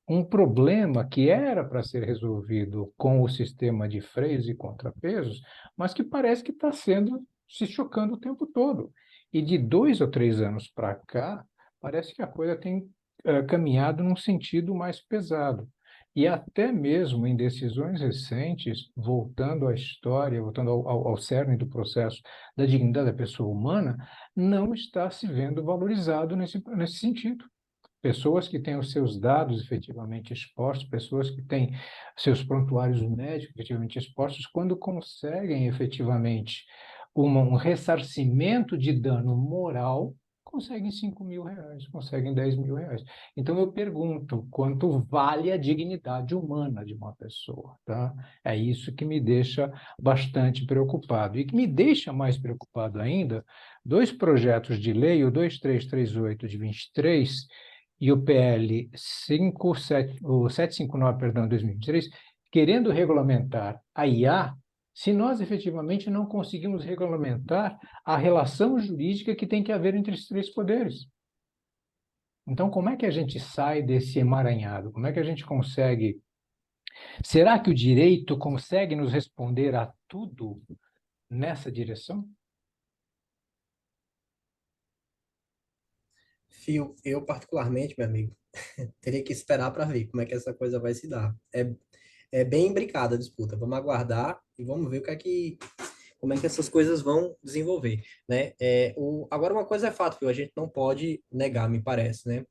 um problema que era para ser resolvido com o sistema de freios e contrapesos, mas que parece que está se chocando o tempo todo. E de 2 ou 3 anos para cá, parece que a coisa tem caminhado num sentido mais pesado. E até mesmo em decisões recentes, voltando à história, voltando ao cerne do processo da dignidade da pessoa humana, não está se vendo valorizado nesse sentido. Pessoas que têm os seus dados efetivamente expostos, pessoas que têm seus prontuários médicos efetivamente expostos, quando conseguem efetivamente um ressarcimento de dano moral, conseguem 5.000 reais, conseguem 10 mil reais. Então eu pergunto, quanto vale a dignidade humana de uma pessoa, tá? É isso que me deixa bastante preocupado. E que me deixa mais preocupado ainda, 2 projetos de lei, o 2338 de 23 e o PL 759, perdão, 2023, querendo regulamentar a IA, se nós efetivamente não conseguimos regulamentar a relação jurídica que tem que haver entre esses 3 poderes. Então, como é que a gente sai desse emaranhado? Como é que a gente consegue... Será que o direito consegue nos responder a tudo nessa direção? Fio, eu particularmente, meu amigo, teria que esperar para ver como é que essa coisa vai se dar. É bem brincada a disputa. Vamos aguardar e vamos ver como é que essas coisas vão desenvolver, né? Agora, uma coisa é fato, Fio, a gente não pode negar, me parece, né?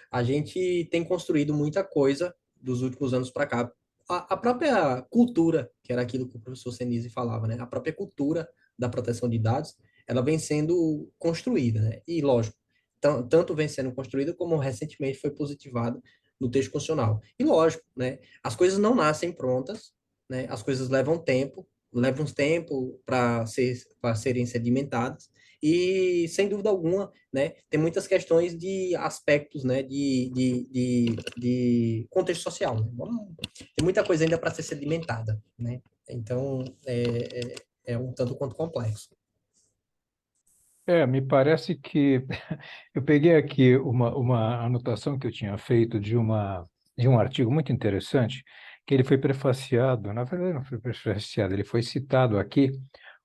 A gente tem construído muita coisa dos últimos anos para cá. A própria cultura, que era aquilo que o professor Senise falava, né? A própria cultura da proteção de dados, ela vem sendo construída, né? E, lógico, tanto vem sendo construída como recentemente foi positivada no texto constitucional. E, lógico, né? As coisas não nascem prontas, né? As coisas levam tempo para serem sedimentadas, e, sem dúvida alguma, né, tem muitas questões de aspectos, né, de contexto social. Né? Tem muita coisa ainda para ser sedimentada, né? Então, é um tanto quanto complexo. Me parece que eu peguei aqui uma anotação que eu tinha feito de um artigo muito interessante, que ele foi prefaciado, na verdade não foi prefaciado, ele foi citado aqui,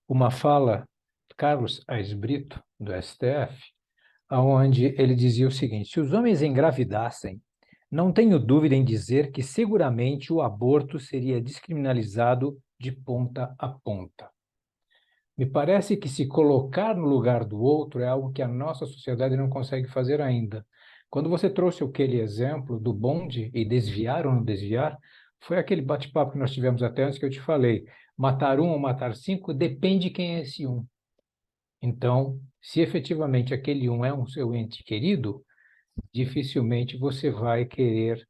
uma fala de Carlos Aires Brito, do STF, onde ele dizia o seguinte: se os homens engravidassem, não tenho dúvida em dizer que seguramente o aborto seria descriminalizado de ponta a ponta. Me parece que se colocar no lugar do outro é algo que a nossa sociedade não consegue fazer ainda. Quando você trouxe aquele exemplo do bonde e desviar ou não desviar, foi aquele bate-papo que nós tivemos até antes que eu te falei. Matar um ou matar cinco depende de quem é esse um. Então, se efetivamente aquele um é um seu ente querido, dificilmente você vai querer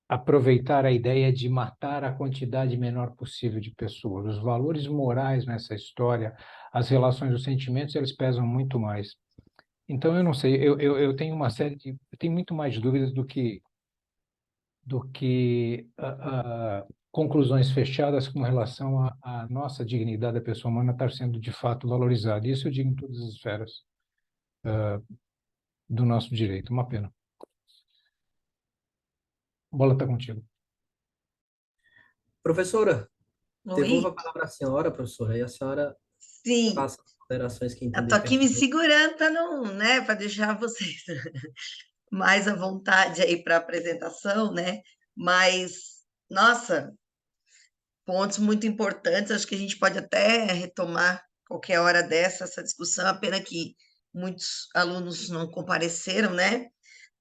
aproveitar a ideia de matar a quantidade menor possível de pessoas. Os valores morais nessa história, as relações, os sentimentos, eles pesam muito mais. Então, eu não sei, eu tenho uma série de... Eu tenho muito mais dúvidas do que conclusões fechadas com relação à nossa dignidade da pessoa humana estar sendo, de fato, valorizada. Isso eu digo em todas as esferas do nosso direito. Uma pena. A bola está contigo. Professora, devolvo Oi? a palavra à senhora, professora, e a senhora Sim, faça as considerações que eu entender tô aqui me pertinentes. segurando para não, né, para deixar vocês mais à vontade aí para a apresentação, né? Mas, nossa, pontos muito importantes, acho que a gente pode até retomar qualquer hora dessa essa discussão, a pena que muitos alunos não compareceram, né?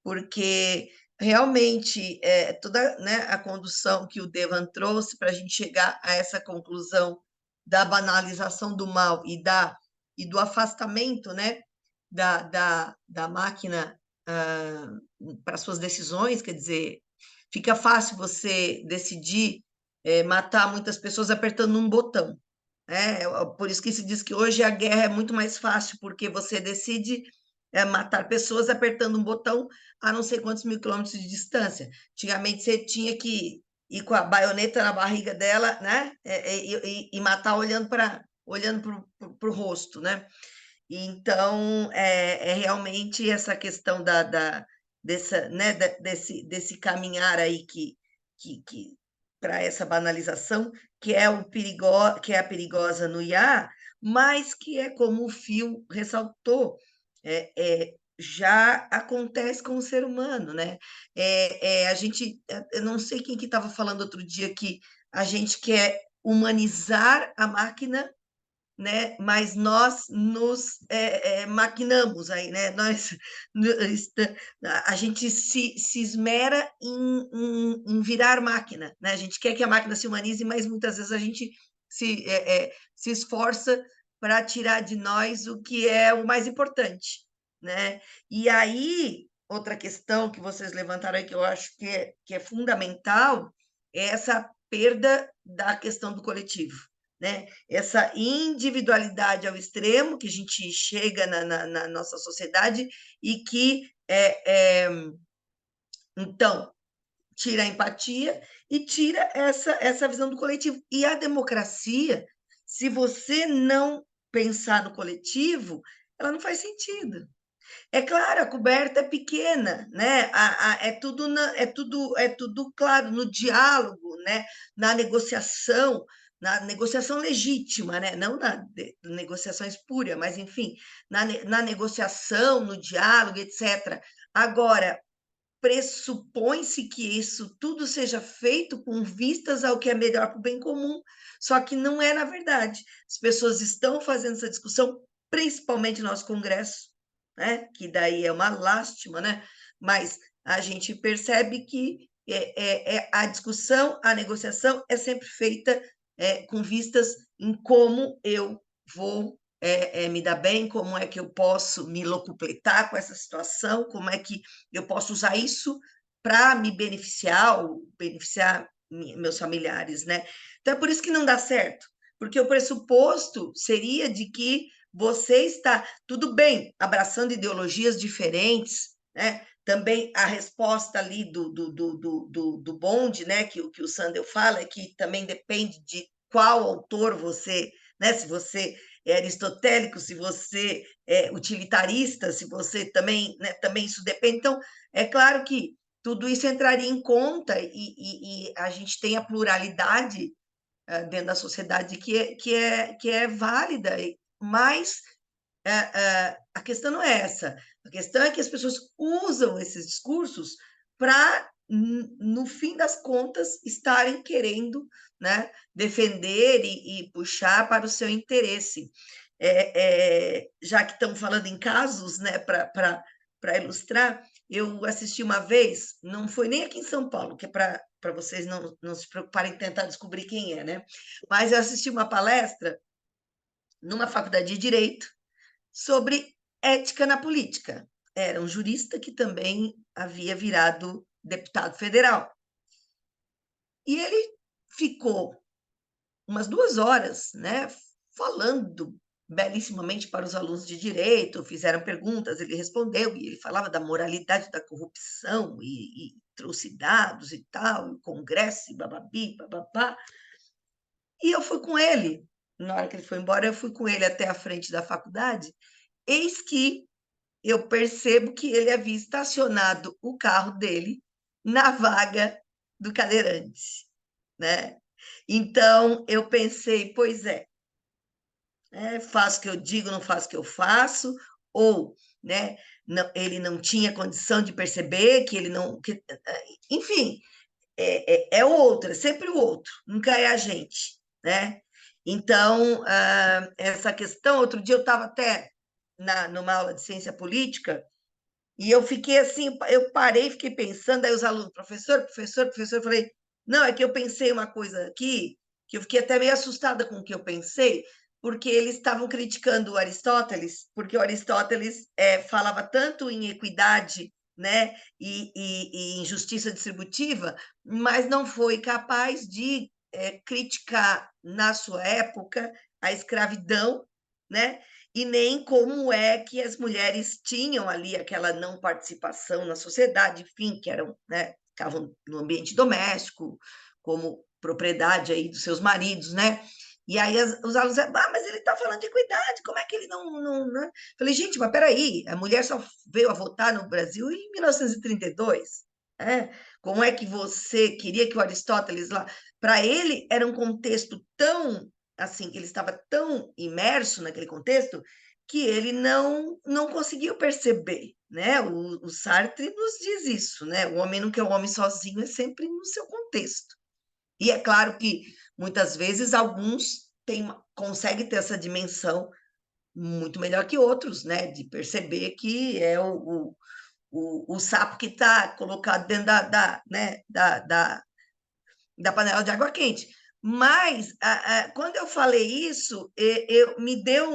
Porque realmente toda, né, a condução que o Devan trouxe para a gente chegar a essa conclusão da banalização do mal e do afastamento, né, da máquina para suas decisões, quer dizer, fica fácil você decidir matar muitas pessoas apertando um botão. Por isso que se diz que hoje a guerra é muito mais fácil, porque você decide matar pessoas apertando um botão a não sei quantos mil quilômetros de distância. Antigamente você tinha que ir com a baioneta na barriga dela, né? E matar olhando para o rosto, né? Então, realmente essa questão né, desse caminhar aí que para essa banalização, que é que é a perigosa no IA, mas que é como o Fio ressaltou, já acontece com o ser humano, né? A gente, eu não sei quem que estava falando outro dia que a gente quer humanizar a máquina, né? Mas nós nos maquinamos aí, né? A gente se esmera em virar máquina, né? A gente quer que a máquina se humanize, mas muitas vezes a gente se esforça para tirar de nós o que é o mais importante, né? E aí, outra questão que vocês levantaram aí, que eu acho que é fundamental, é essa perda da questão do coletivo, né? Essa individualidade ao extremo que a gente chega na nossa sociedade e que, então, tira a empatia e tira essa visão do coletivo. E a democracia, se você não pensar no coletivo, ela não faz sentido. É claro, a coberta é pequena, né? É tudo claro no diálogo, né? Na negociação legítima, né? Não na negociação espúria, mas enfim, na negociação, no diálogo, etc. Agora, pressupõe-se que isso tudo seja feito com vistas ao que é melhor para o bem comum, só que não é na verdade. As pessoas estão fazendo essa discussão, principalmente no nosso Congresso, né? Que daí é uma lástima, né? Mas a gente percebe que a discussão, a negociação é sempre feita com vistas em como eu vou me dar bem, como é que eu posso me locupletar com essa situação, como é que eu posso usar isso para me beneficiar ou beneficiar meus familiares, né? Então é por isso que não dá certo, porque o pressuposto seria de que você está, tudo bem, abraçando ideologias diferentes, né? Também a resposta ali do bonde, né? Que o Sandel fala, é que também depende de qual autor você, né? Se você é aristotélico, se você é utilitarista, se você também, né? Também isso depende. Então, é claro que tudo isso entraria em conta e a gente tem a pluralidade dentro da sociedade que é válida, mas a questão não é essa. A questão é que as pessoas usam esses discursos para, no fim das contas, estarem querendo, né, defender e puxar para o seu interesse. Já que estão falando em casos, né, para ilustrar, eu assisti uma vez, não foi nem aqui em São Paulo, que é para vocês não se preocuparem em tentar descobrir quem é, né? Mas eu assisti uma palestra numa faculdade de Direito sobre ética na política. Era um jurista que também havia virado deputado federal. E ele ficou umas 2 horas, né, falando belíssimamente para os alunos de direito, fizeram perguntas, ele respondeu, e ele falava da moralidade da corrupção, e trouxe dados e tal, e o Congresso, e bababi, bababá. E eu fui com ele, na hora que ele foi embora, eu fui com ele até a frente da faculdade, eis que eu percebo que ele havia estacionado o carro dele na vaga do cadeirante, né? Então, eu pensei, pois é, faço o que eu digo, não faço o que eu faço, ou, né, não, ele não tinha condição de perceber que ele não... enfim, é o outro, é sempre o outro, nunca é a gente, né? Então, essa questão, outro dia eu estava até numa aula de ciência política, e eu fiquei assim, eu parei, fiquei pensando, aí os alunos, professor, eu falei, não, é que eu pensei uma coisa aqui, que eu fiquei até meio assustada com o que eu pensei, porque eles estavam criticando o Aristóteles, porque o Aristóteles falava tanto em equidade, né, e em justiça distributiva, mas não foi capaz de criticar, na sua época, a escravidão, né, e nem como é que as mulheres tinham ali aquela não participação na sociedade, enfim, que eram, né, ficavam no ambiente doméstico, como propriedade aí dos seus maridos, né? E aí os alunos dizem, mas ele está falando de equidade, como é que ele não, né? Falei, gente, mas peraí, a mulher só veio a votar no Brasil em 1932, né? Como é que você queria que o Aristóteles lá... Para ele, era um contexto tão assim, ele estava tão imerso naquele contexto que ele não conseguiu perceber, né? O Sartre nos diz isso, né? O homem não quer o homem sozinho, é sempre no seu contexto. E é claro que muitas vezes alguns conseguem ter essa dimensão muito melhor que outros, né? De perceber que é o sapo que está colocado dentro né? da panela de água quente. Mas, quando eu falei isso, me deu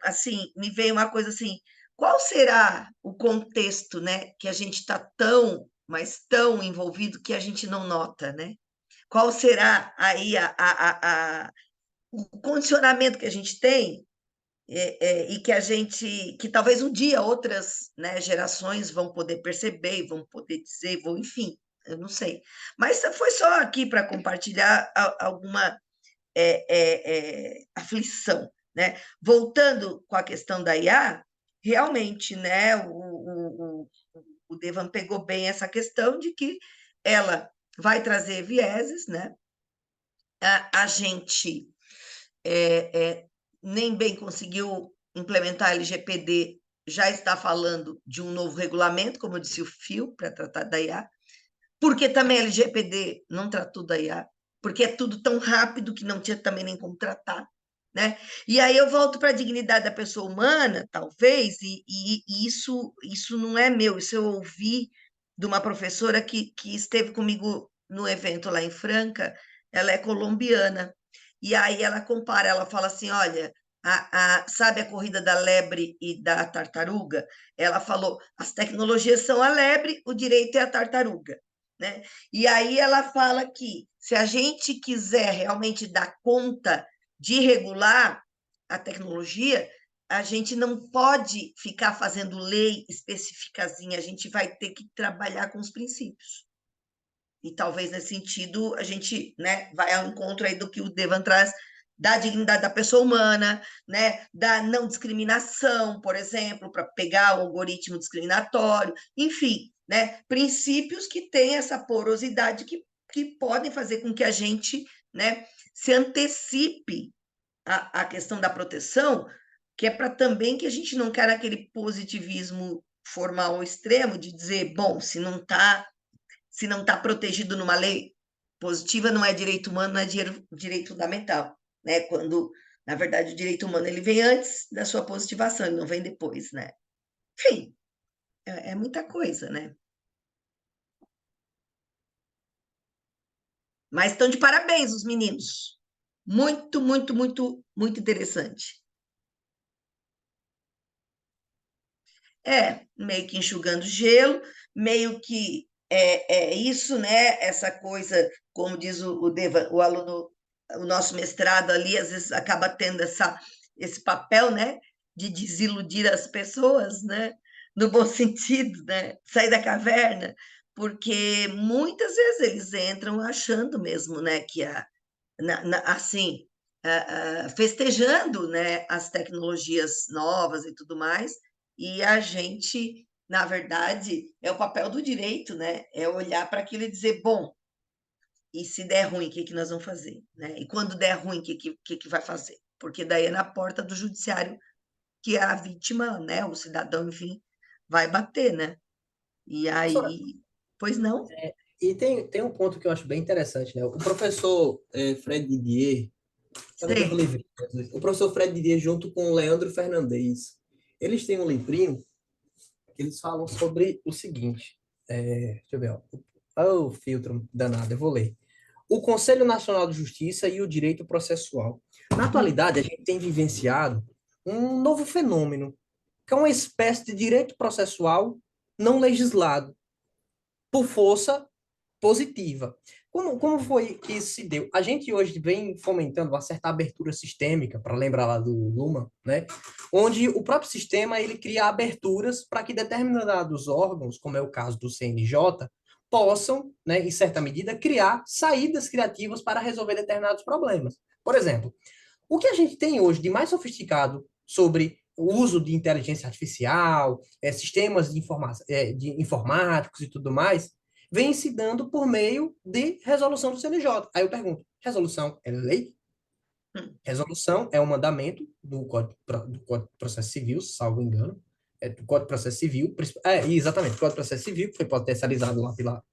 assim, me veio uma coisa assim, qual será o contexto, né, que a gente está tão, mas tão envolvido que a gente não nota, né? Qual será aí o condicionamento que a gente tem e que talvez um dia outras, né, gerações vão poder perceber, e vão poder dizer, enfim, eu não sei. Mas foi só aqui para compartilhar alguma aflição, né? Voltando com a questão da IA, realmente, né, o Devan pegou bem essa questão de que ela vai trazer vieses, né? A gente nem bem conseguiu implementar a LGPD, já está falando de um novo regulamento, como disse o Phil, para tratar da IA, porque também a LGPD não tratou da IA, porque é tudo tão rápido que não tinha também nem como tratar, né? E aí eu volto para a dignidade da pessoa humana, talvez, e isso não é meu, isso eu ouvi de uma professora que esteve comigo no evento lá em Franca, ela é colombiana, e aí ela compara, ela fala assim, olha, sabe a corrida da lebre e da tartaruga? Ela falou, as tecnologias são a lebre, o direito é a tartaruga, né? E aí ela fala que se a gente quiser realmente dar conta de regular a tecnologia, a gente não pode ficar fazendo lei especificazinha, a gente vai ter que trabalhar com os princípios. E talvez nesse sentido a gente, né, vai ao encontro aí do que o Devan traz da dignidade da pessoa humana, né, da não discriminação, por exemplo, para pegar o algoritmo discriminatório, enfim, né, princípios que têm essa porosidade que podem fazer com que a gente, né, se antecipe a questão da proteção, que é para também que a gente não quer aquele positivismo formal ao extremo de dizer, bom, se não tá protegido numa lei positiva, não é direito humano, não é direito fundamental, né? Quando, na verdade, o direito humano ele vem antes da sua positivação, ele não vem depois, né? Enfim, é muita coisa, né? Mas estão de parabéns os meninos. Muito, muito, muito, muito interessante. Meio que enxugando gelo, meio que é isso, né? Essa coisa, como diz o Deva, o aluno, o nosso mestrado ali, às vezes acaba tendo esse papel, né? De desiludir as pessoas, né? No bom sentido, né? Sair da caverna, porque muitas vezes eles entram achando mesmo, né? Que assim, festejando, né? As tecnologias novas e tudo mais, e a gente, na verdade, é o papel do direito, né? É olhar para aquilo e dizer, bom, e se der ruim, o que, que nós vamos fazer? Né? E quando der ruim, o que vai fazer? Porque daí é na porta do judiciário que a vítima, né, o cidadão, enfim, vai bater, né? E Professora, aí, pois não? e tem um ponto que eu acho bem interessante, né? O professor Fred Didier, eu até Sei. vou ler, o professor Fred Didier junto com o Leandro Fernandes, eles têm um livrinho que eles falam sobre o seguinte, deixa eu ver, o filtro danado, eu vou ler. O Conselho Nacional de Justiça e o Direito Processual. Na atualidade, a gente tem vivenciado um novo fenômeno, que é uma espécie de direito processual não legislado, por força positiva. Como foi que isso se deu? A gente hoje vem fomentando uma certa abertura sistêmica, para lembrar lá do Luhmann, né? Onde o próprio sistema ele cria aberturas para que determinados órgãos, como é o caso do CNJ, possam, né, em certa medida, criar saídas criativas para resolver determinados problemas. Por exemplo, o que a gente tem hoje de mais sofisticado sobre o uso de inteligência artificial, sistemas de informáticos e tudo mais, vem se dando por meio de resolução do CNJ. Aí eu pergunto, resolução é lei? Resolução é um mandamento do Código de Processo Civil, salvo engano, do Código de Processo Civil, exatamente, Código de Processo Civil, que foi potencializado lá pela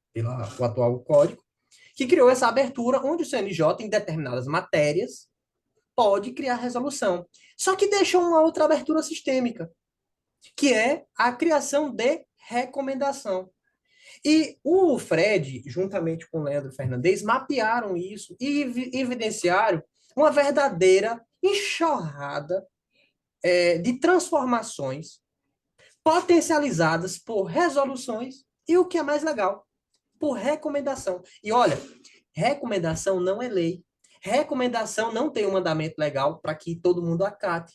o atual código, que criou essa abertura onde o CNJ, em determinadas matérias, pode criar resolução. Só que deixou uma outra abertura sistêmica, que é a criação de recomendação. E o Fred, juntamente com o Leandro Fernandes, mapearam isso e evidenciaram uma verdadeira enxurrada de transformações potencializadas por resoluções e, o que é mais legal, por recomendação. E olha, recomendação não é lei. Recomendação não tem um mandamento legal para que todo mundo acate.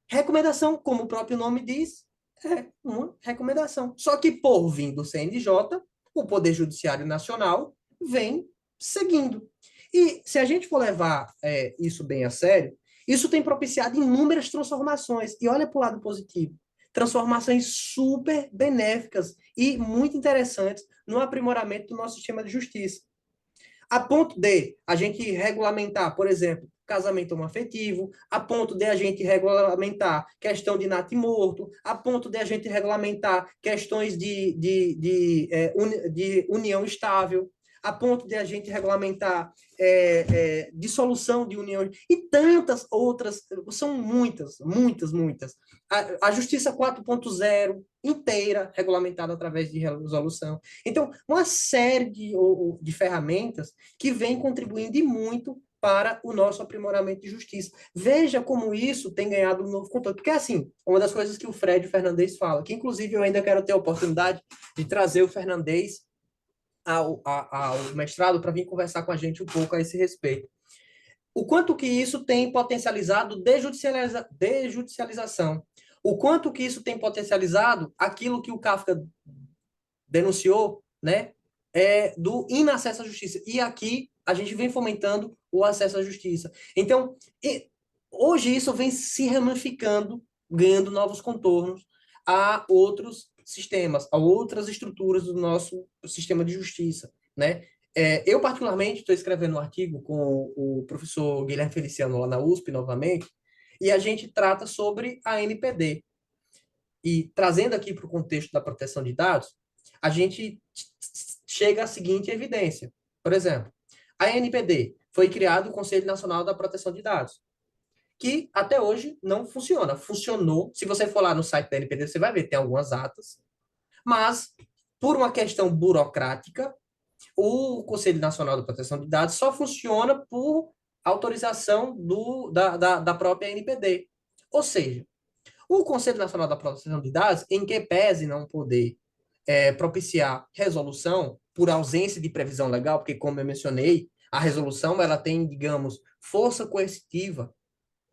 Recomendação, como o próprio nome diz, é uma recomendação. Só que, por vir do CNJ, o Poder Judiciário Nacional vem seguindo. E se a gente for levar isso bem a sério, isso tem propiciado inúmeras transformações. E olha para o lado positivo. Transformações super benéficas e muito interessantes no aprimoramento do nosso sistema de justiça. A ponto de a gente regulamentar, por exemplo, casamento homoafetivo, a ponto de a gente regulamentar questão de natimorto, a ponto de a gente regulamentar questões de união estável, a ponto de a gente regulamentar dissolução de uniões e tantas outras, são muitas, muitas, muitas. A Justiça 4.0 inteira regulamentada através de resolução. Então, uma série de ferramentas que vem contribuindo e muito para o nosso aprimoramento de justiça. Veja como isso tem ganhado um novo conteúdo. Porque, assim, uma das coisas que o Fred Fernandes fala, que inclusive eu ainda quero ter a oportunidade de trazer o Fernandes ao mestrado para vir conversar com a gente um pouco a esse respeito. O quanto que isso tem potencializado desjudicialização. O quanto que isso tem potencializado aquilo que o Kafka denunciou, né, do inacesso à justiça. E aqui a gente vem fomentando o acesso à justiça. Então, hoje isso vem se ramificando, ganhando novos contornos a outros sistemas, a outras estruturas do nosso sistema de justiça, né? Eu, particularmente, estou escrevendo um artigo com o professor Guilherme Feliciano, lá na USP, novamente, e a gente trata sobre a NPD. E trazendo aqui para o contexto da proteção de dados, a gente chega à seguinte evidência. Por exemplo, a NPD foi criado o Conselho Nacional da Proteção de Dados, que até hoje não funciona. Funcionou, se você for lá no site da NPD, você vai ver, tem algumas atas, mas por uma questão burocrática, o Conselho Nacional da Proteção de Dados só funciona por autorização da própria NPD. Ou seja, o Conselho Nacional da Proteção de Dados, em que pese não poder propiciar resolução por ausência de previsão legal, porque, como eu mencionei, a resolução ela tem, digamos, força coercitiva,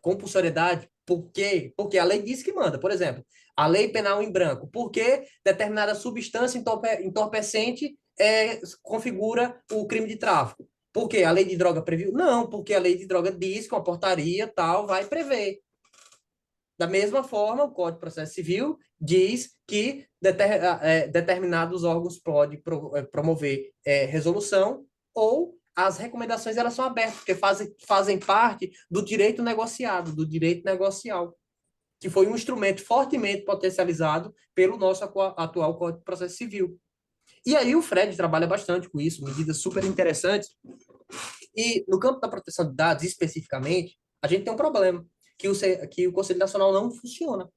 compulsoriedade. Por quê? Porque a lei diz que manda. Por exemplo, a lei penal em branco. Por que determinada substância entorpecente configura o crime de tráfico? Porque a lei de droga previu? Não, porque a lei de droga diz que uma portaria tal vai prever. Da mesma forma, o Código de Processo Civil diz que determinados órgãos podem promover resolução, ou as recomendações elas são abertas, porque fazem parte do direito negociado, do direito negocial, que foi um instrumento fortemente potencializado pelo nosso atual Código de Processo Civil. E aí o Fred trabalha bastante com isso, medidas super interessantes. E no campo da proteção de dados, especificamente, a gente tem um problema, que o Conselho Nacional não funciona.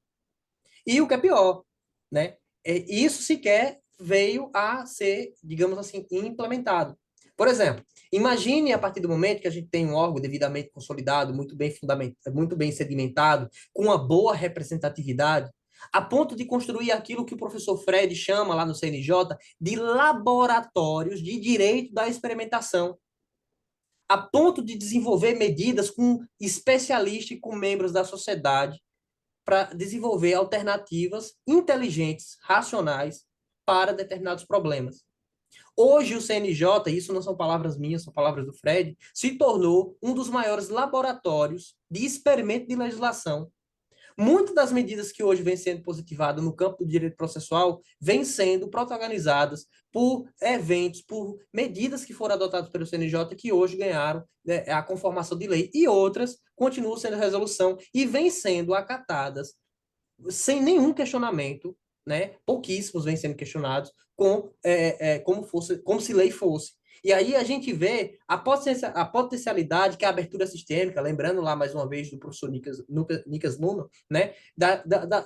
E o que é pior, né? Isso sequer veio a ser, digamos assim, implementado. Por exemplo, imagine a partir do momento que a gente tem um órgão devidamente consolidado, muito bem sedimentado, com uma boa representatividade, a ponto de construir aquilo que o professor Fred chama lá no CNJ de laboratórios de direito da experimentação, a ponto de desenvolver medidas com especialistas e com membros da sociedade para desenvolver alternativas inteligentes, racionais, para determinados problemas. Hoje o CNJ, isso não são palavras minhas, são palavras do Fred, se tornou um dos maiores laboratórios de experimento de legislação. Muitas das medidas que hoje vêm sendo positivadas no campo do direito processual vêm sendo protagonizadas por eventos, por medidas que foram adotadas pelo CNJ que hoje ganharam, né, a conformação de lei, e outras continuam sendo resolução e vêm sendo acatadas sem nenhum questionamento, né? Pouquíssimos vêm sendo questionados como se lei fosse. E aí a gente vê a potencialidade que a abertura sistêmica, lembrando lá mais uma vez do professor Nicolas Luhmann, né,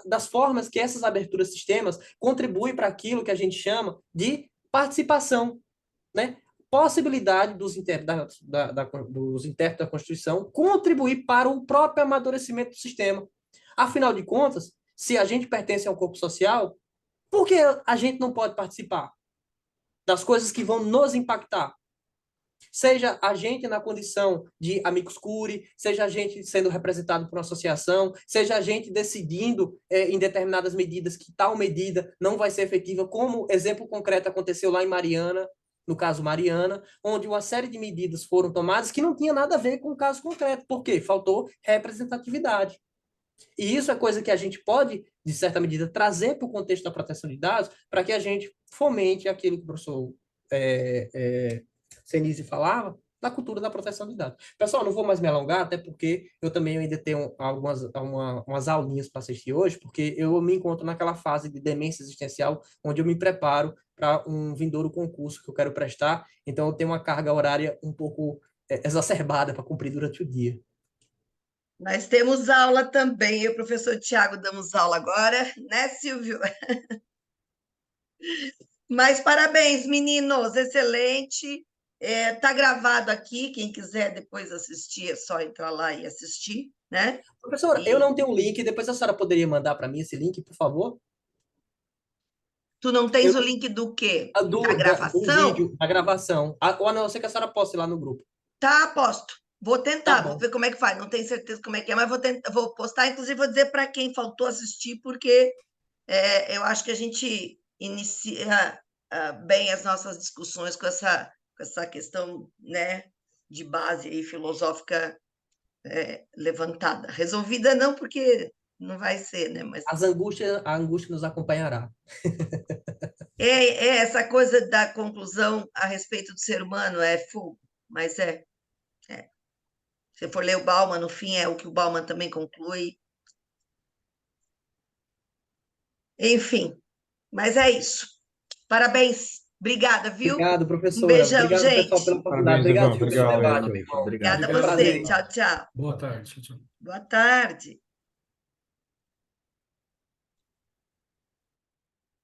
das formas que essas aberturas sistemas contribuem para aquilo que a gente chama de participação, né? Possibilidade dos intérpretes da Constituição contribuir para o próprio amadurecimento do sistema. Afinal de contas, se a gente pertence a um corpo social, por que a gente não pode participar das coisas que vão nos impactar? Seja a gente na condição de amicus curiae, seja a gente sendo representado por uma associação, seja a gente decidindo em determinadas medidas que tal medida não vai ser efetiva, como exemplo concreto aconteceu lá em Mariana, no caso Mariana, onde uma série de medidas foram tomadas que não tinha nada a ver com o caso concreto. Por quê? Faltou representatividade. E isso é coisa que a gente pode, de certa medida, trazer para o contexto da proteção de dados, para que a gente fomente aquilo que o professor Senise falava, da cultura da proteção de dados. Pessoal, não vou mais me alongar, até porque eu também ainda tenho umas aulinhas para assistir hoje, porque eu me encontro naquela fase de demência existencial, onde eu me preparo para um vindouro concurso que eu quero prestar, então eu tenho uma carga horária um pouco exacerbada para cumprir durante o dia. Nós temos aula também, eu e o professor Tiago damos aula agora, né, Silvio? Mas parabéns, meninos, excelente. Tá gravado aqui, quem quiser depois assistir, é só entrar lá e assistir, né? Professora, eu não tenho o link, depois a senhora poderia mandar para mim esse link, por favor? Tu não tens o link do quê? Da Do gravação? vídeo, da gravação. Ou a não ser que a senhora poste lá no grupo. Tá, posto. Vou Tá tentar, bom. vou ver como é que faz. Não tenho certeza como é que é, mas vou tentar, vou postar, inclusive vou dizer para quem faltou assistir, porque eu acho que a gente inicia bem as nossas discussões com essa questão, né, de base aí, filosófica levantada. Resolvida não, porque não vai ser, né? Mas A angústia nos acompanhará. essa coisa da conclusão a respeito do ser humano é fogo, mas é. Se for ler o Bauman, no fim, é o que o Bauman também conclui. Enfim, mas é isso. Parabéns. Obrigada, viu? Obrigado, Um professora. beijão, Obrigado, pessoal, gente. pela oportunidade. Parabéns, Evan. Obrigado, Gil, pelo Obrigado, debate, Heitor. meu irmão. Obrigado. Obrigada a Foi um você. prazer. Tchau, tchau. Boa tarde. Tchau, tchau. Boa tarde.